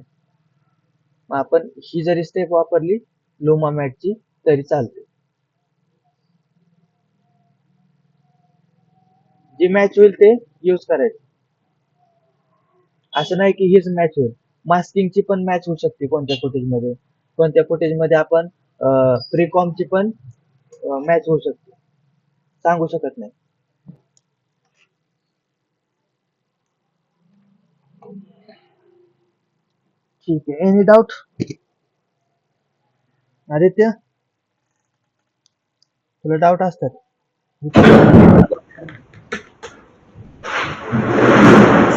मग आपण ही जरी स्टेप वापरली लुमा मॅटची तरी चालते. जी मॅच होईल ते यूज करायचं. असं नाही की हीच मॅच होईल, मास्किंगची पण मॅच होऊ शकते कोणत्या फुटेजमध्ये आपण प्रीकॉमची पण मॅच होऊ शकते, सांगू शकत नाही. ठीक आहे, एनी डाऊट आदित्य? तुला डाऊट असतात?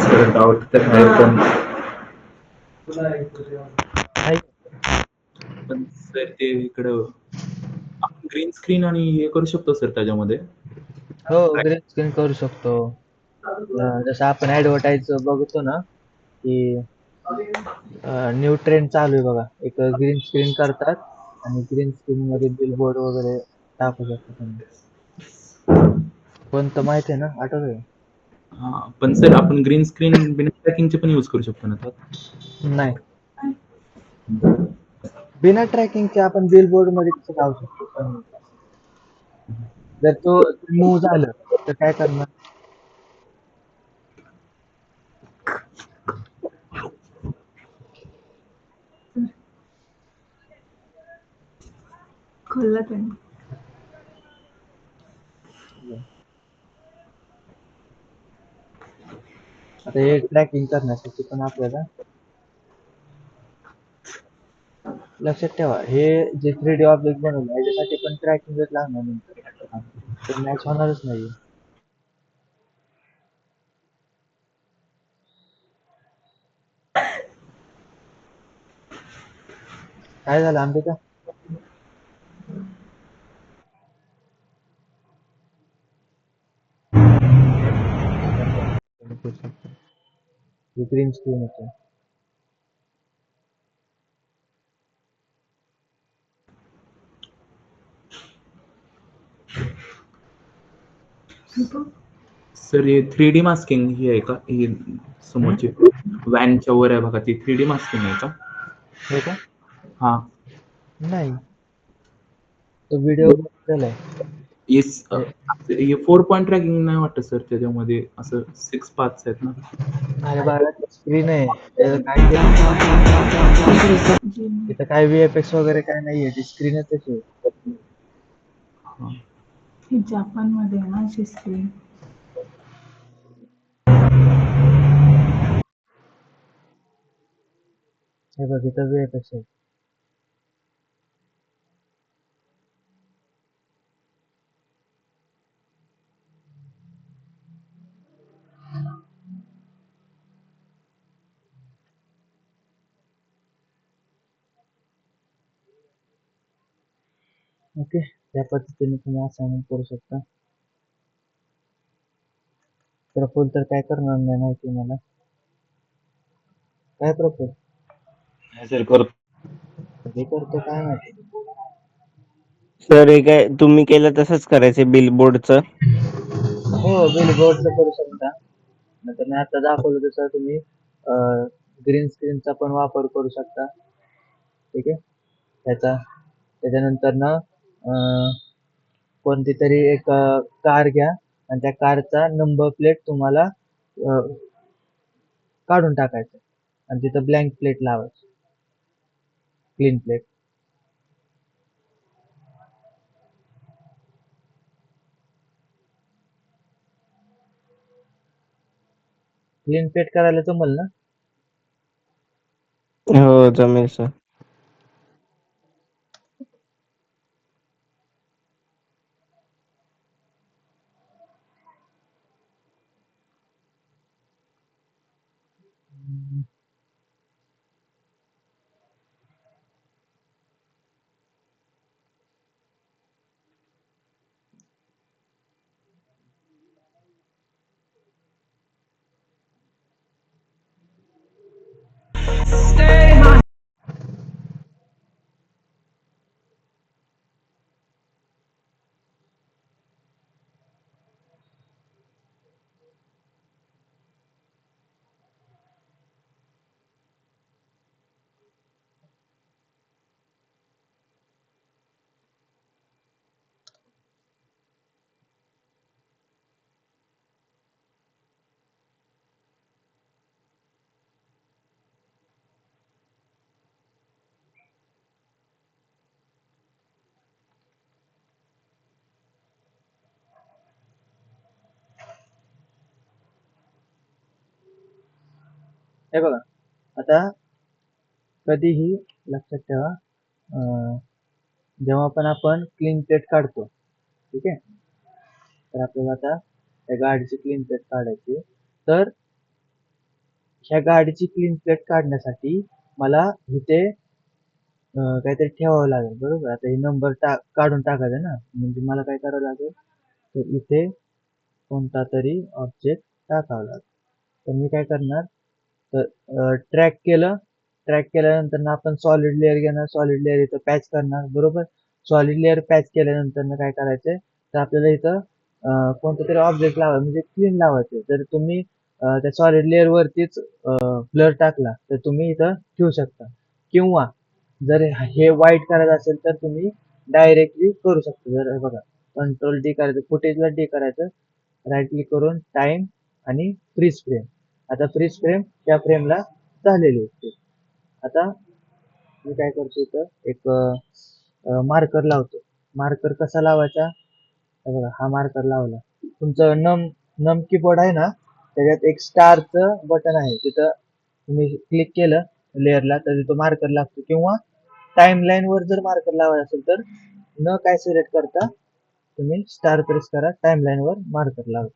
सर डाऊट तर आहे, पण सर ते इकडं आपण ग्रीन स्क्रीन आणि हे करू शकतो सर त्याच्यामध्ये. हो, ग्रीन स्क्रीन करू शकतो. जसं आपण ऍडव्हर्टाईज बघतो ना की न्यू ट्रेंड चालू आहे बघा, एक ग्रीन स्क्रीन करतात आणि ग्रीन स्क्रीन मध्ये बिलबोर्ड वगैरे टाकू शकतात. कोणतं माहिती आहे ना, आठवतंय? हा, पण सर आपण ग्रीन स्क्रीन बिना ट्रॅकिंगचे पण यूज करू शकतो ना त्यात? नाही, बिना ट्रॅकिंगचे आपण बिलबोर्ड मध्ये कसं लावू शकतो? जर तो मूव्ह झालं तर काय करणार? खोलला त्यांनी. आता हे ट्रॅकिंग करण्यासाठी पण आपल्याला लक्षात ठेवा, हे जे 3D ऑब्जेक्ट बनवलं ह्याच्यासाठी पण ट्रॅकिंगच लागणार नंतर, ते मॅच होणारच नाही. काय झालं आंबिका? ग्रीन स्क्रीन होतं. सर हे 3D मास्किंग ही आहे का? ही समोरची व्हॅनच्या वर आहे बघा, ती 3D मास्किंग आहे का? हे का? हा. नाही, तो व्हिडिओ झालाय. येस. हे 4 पॉईंट ट्रॅकिंग नाही वाटत सर, त्याच्यामध्ये असं 6 पाथ्स आहेत ना. अरे बाळा, स्क्रीन आहे, त्याचं काय इथं काय VFX वगैरे काय नाहीये, ती स्क्रीनच तशी आहे. हा. ही जापानमध्ये आहे ना अशी स्क्रीन. हे बघ, इथं VFX आहे. ओके, त्या पद्धतीने तुम्ही असाइनमेंट करू शकता. प्रपोज तर काय करणार नाही माहिती मला. काय प्रपोज? नाही सर करतो. हे करतो काय माहिती. सर हे काय तुम्ही केलं तसंच करायचं बिलबोर्डचं. हो, बिलबोर्डचं करू शकता. नंतर मी आता दाखवलं तसं तुम्ही ग्रीन स्क्रीनचा पण वापर करू शकता. ठीक आहे, त्याच्यानंतर ना कोणती तरी एक कार घ्या आणि त्या कारचा नंबर प्लेट तुम्हाला काढून टाकायचं आणि तिथं ब्लँक प्लेट लावायची, क्लीन प्लेट. क्लीन प्लेट करायला जमल ना? हो जमेल सर. हे बघा, आता कधीही लक्षात ठेवा, जेव्हा पण आपण क्लीन प्लेट काढतो, ठीक आहे, तर आपल्याला आता त्या गाडीची क्लीन प्लेट काढायची. तर ह्या गाडीची क्लीन प्लेट काढण्यासाठी मला इथे काहीतरी ठेवावं लागेल, बरोबर. आता हे नंबर काढून टाकायचा ना, म्हणजे मला काय करावं लागेल, तर इथे कोणता तरी ऑब्जेक्ट टाकावा लागेल. तर मी काय करणार, तर ट्रॅक केल्यानंतर आपण सॉलिड लेअर घेणार, सॉलिड लेअर इथं पॅच करणार, बरोबर. सॉलिड लेअर पॅच केल्यानंतर काय करायचंय, तर आपल्याला इथं कोणतं तरी ऑब्जेक्ट लावायचं, म्हणजे क्लीन लावायचं. जर तुम्ही त्या सॉलिड लेअर वरतीच ब्लर टाकला तर तुम्ही इथं ठेवू शकता, किंवा जर हे वाईट करायचं असेल तर तुम्ही डायरेक्टली करू शकता. जर हे बघा, कंट्रोल डी करायचं, फुटेजला डी करायचं, राईट क्लिक करून टाइम आणि फ्रीज फ्रेम. आता फ्रीज फ्रेम त्या फ्रेमला झालेली असते. आता मी काय करतो, इथं एक मार्कर लावतो. मार्कर कसा लावायचा, हे बघा, हा मार्कर लावला. तुमचं नम कीबोर्ड आहे ना, त्याच्यात एक स्टारचं बटन आहे, तिथं तुम्ही क्लिक केलं लेअरला तर तो मार्कर लागतो, किंवा टाइमलाईन वर जर मार्कर लावायचा असेल तर न काय सिलेक्ट करता तुम्ही स्टार प्रेस करा, टाइमलाईन वर मार्कर लावा.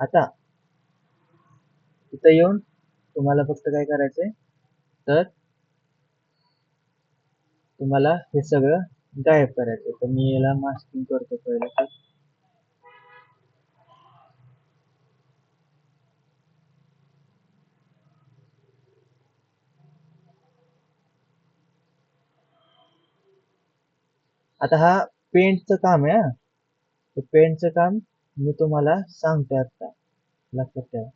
आता इथं येऊन तुम्हाला फक्त काय करायचंय तर तुम्हाला हे सगळं गायब करायचंय. तर मी याला मास्किंग करतो पहिलं तर. आता हा पेंटचं काम आहे. पेंटचं काम मी तुम्हाला सांगतोय आता, लक्षात ठेवा.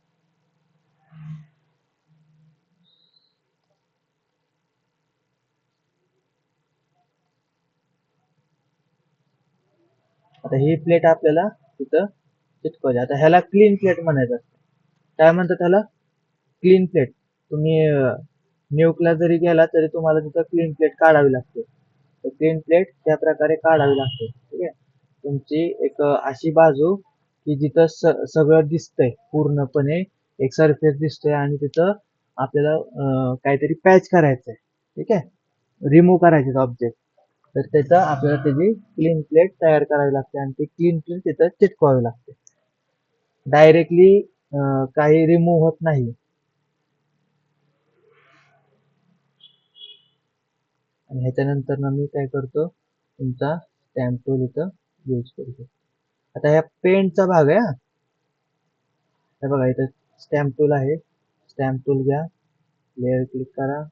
आता ही प्लेट आपल्याला तिथं चिटकवली. आता ह्याला क्लीन प्लेट म्हणायचं असतं. काय म्हणतात ह्याला? Clean plate. तुम्ही न्यूकला जरी गेला तरी तुम्हाला तिथं क्लीन प्लेट काढावी लागते. तर क्लीन प्लेट त्या प्रकारे काढावी लागते. ठीक आहे. तुमची एक अशी बाजू की जिथं सगळं दिसतंय, पूर्णपणे एक सरफेस दिसतोय आणि तिथं आपल्याला काहीतरी पॅच करायचंय. ठीक आहे. रिमूव्ह करायचे ऑब्जेक्ट. तर त्याचा आपल्याला त्याची क्लीन प्लेट तयार करावी लागते आणि ती क्लीन प्लेट तिथं चिटकवावी लागते. डायरेक्टली काही रिमूव्ह होत नाही. आणि ह्याच्यानंतर मी काय करतो, तुमचा स्टॅम्प टूल इथं यूज करतो. आता ह्या पेंटचा भाग आहे. हे बघा इथं स्टॅम्प टूल आहे. स्टॅम्प टूल घ्या, लेअर क्लिक करा,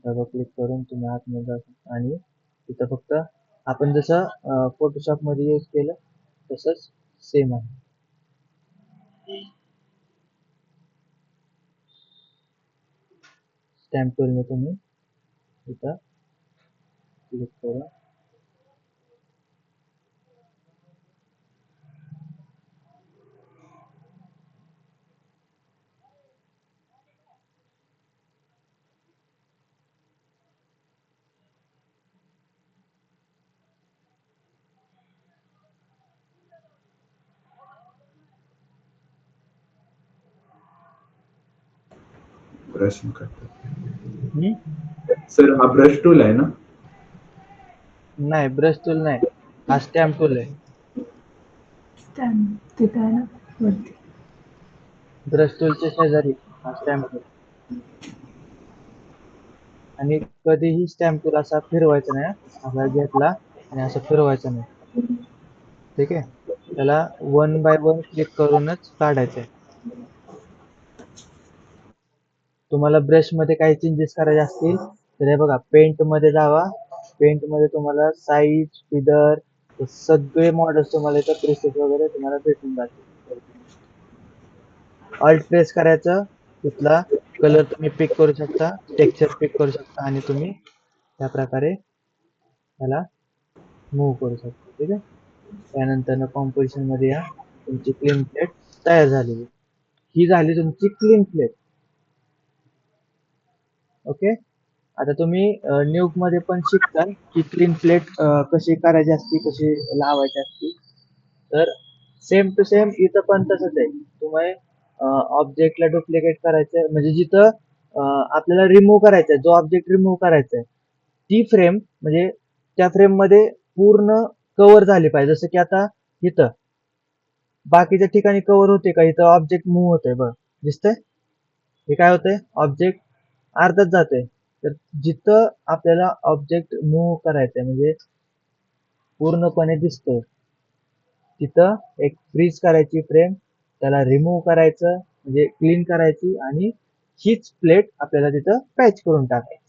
डबल क्लिक करून तुम्ही आतमध्ये जा आणि इथं फक्त आपण जसं फोटोशॉप मध्ये यूज केलं तसंच सेम आहे. स्टॅम्प टूलने तुम्ही इथं क्लिक करा. ब्रश करतात. हम्म? सर हा ब्रश टूल आहे ना? नाही, ब्रश टूल नाही, हा स्टॅम्प टूल आहे. स्टॅम्प तिथं आहे ना वरती. ब्रश टूलच्या शेजारी हा स्टॅम्प टूल. आणि कधीही स्टॅम्प टूल असा फिरवायचा नाही. असा घेतला आणि असं फिरवायचं नाही. ठीक आहे. त्याला 1 बाय 1 क्लिक करूनच काढायचंय. तुम्हाला ब्रश मध्ये काही चेंजेस करायचे असतील तर हे बघा, पेंट मध्ये जावा. पेंट मध्ये तुम्हाला साईज, फिदर, सगळे मॉडेल्स तुम्हाला इथं प्रीसेट वगैरे तुम्हाला भेटून जातील. ऑल्ट प्रेस करायचं, तिथला कलर तुम्ही पिक करू शकता, टेक्स्चर पिक करू शकता आणि तुम्ही त्या प्रकारे त्याला मूव्ह करू शकता. ठीक आहे. त्यानंतर कॉम्पोजिशन मध्ये या, तुमची क्लीन प्लेट तयार झालेली. ही झाली तुमची क्लीन प्लेट. ओके. आता तुम्ही न्यूक मध्ये पण शिकताल की क्लीन प्लेट कशी करायची असती, कशी लावायची असती. तर सेम टू सेम इथं पण तसंच आहे. तुम्ही ऑब्जेक्टला डुप्लिकेट करायचं, म्हणजे जिथं आपल्याला रिमूव्ह करायचं आहे, जो ऑब्जेक्ट रिमूव्ह करायचा आहे ती फ्रेम, म्हणजे त्या फ्रेम मध्ये पूर्ण कव्हर झाली पाहिजे. जसं की आता इथं बाकीच्या ठिकाणी कव्हर होते का, इथं ऑब्जेक्ट मूव्ह होतंय बघ, दिसतंय हे काय होतंय, ऑब्जेक्ट अर्धच जाते. तर जिथं आपल्याला ऑब्जेक्ट मूव्ह करायचंय म्हणजे पूर्णपणे दिसतोय तिथं एक फ्रीज करायची फ्रेम, त्याला रिमूव्ह करायचं म्हणजे क्लीन करायची आणि हीच प्लेट आपल्याला तिथं पॅच करून टाकायची.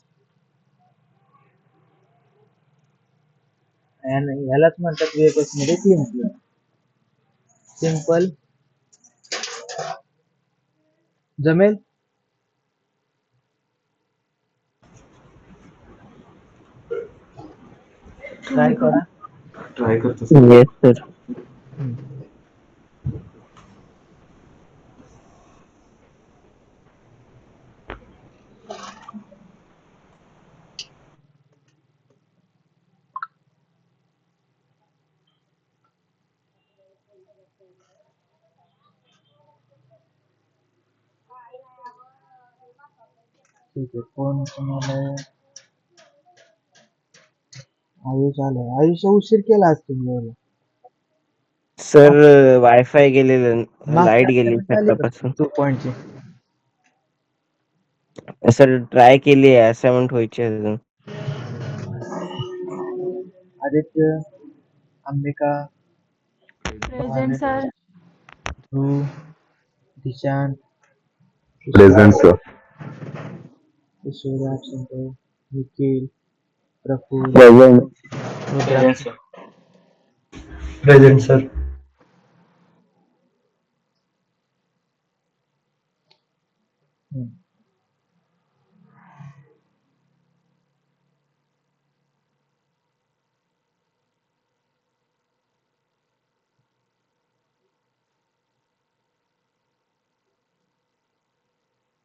आणि ह्यालाच म्हणतात VFX मध्ये क्लीन प्लेट. सिंपल, जमेल. ट्राय करा. ट्राय करतो सर. Yes sir. ठीक आहे. कोण कोणाला आयुष आलाय. आयुष्य उशीर केला आज तुम्ही यायला. सर वायफाय गेलेलं, मागची लाईट गेली assignment झाली का सकाळपासून. 2 पॉईंटची? सर ट्राय केली आहे, असाइनमेंट व्हायची आहे अजून. Aditya, Ambika, present sir. Dhruv, Dishant, present sir. Kishor absent आहे, Nikhil, Praful, present. Rudraksh. Present sir. Hmm.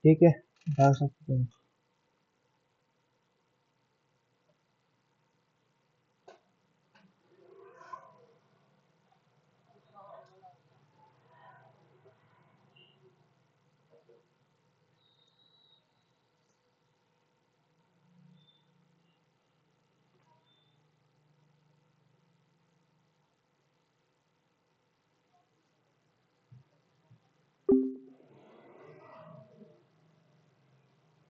ठीक आहे, जाऊ शकतो तुम्ही.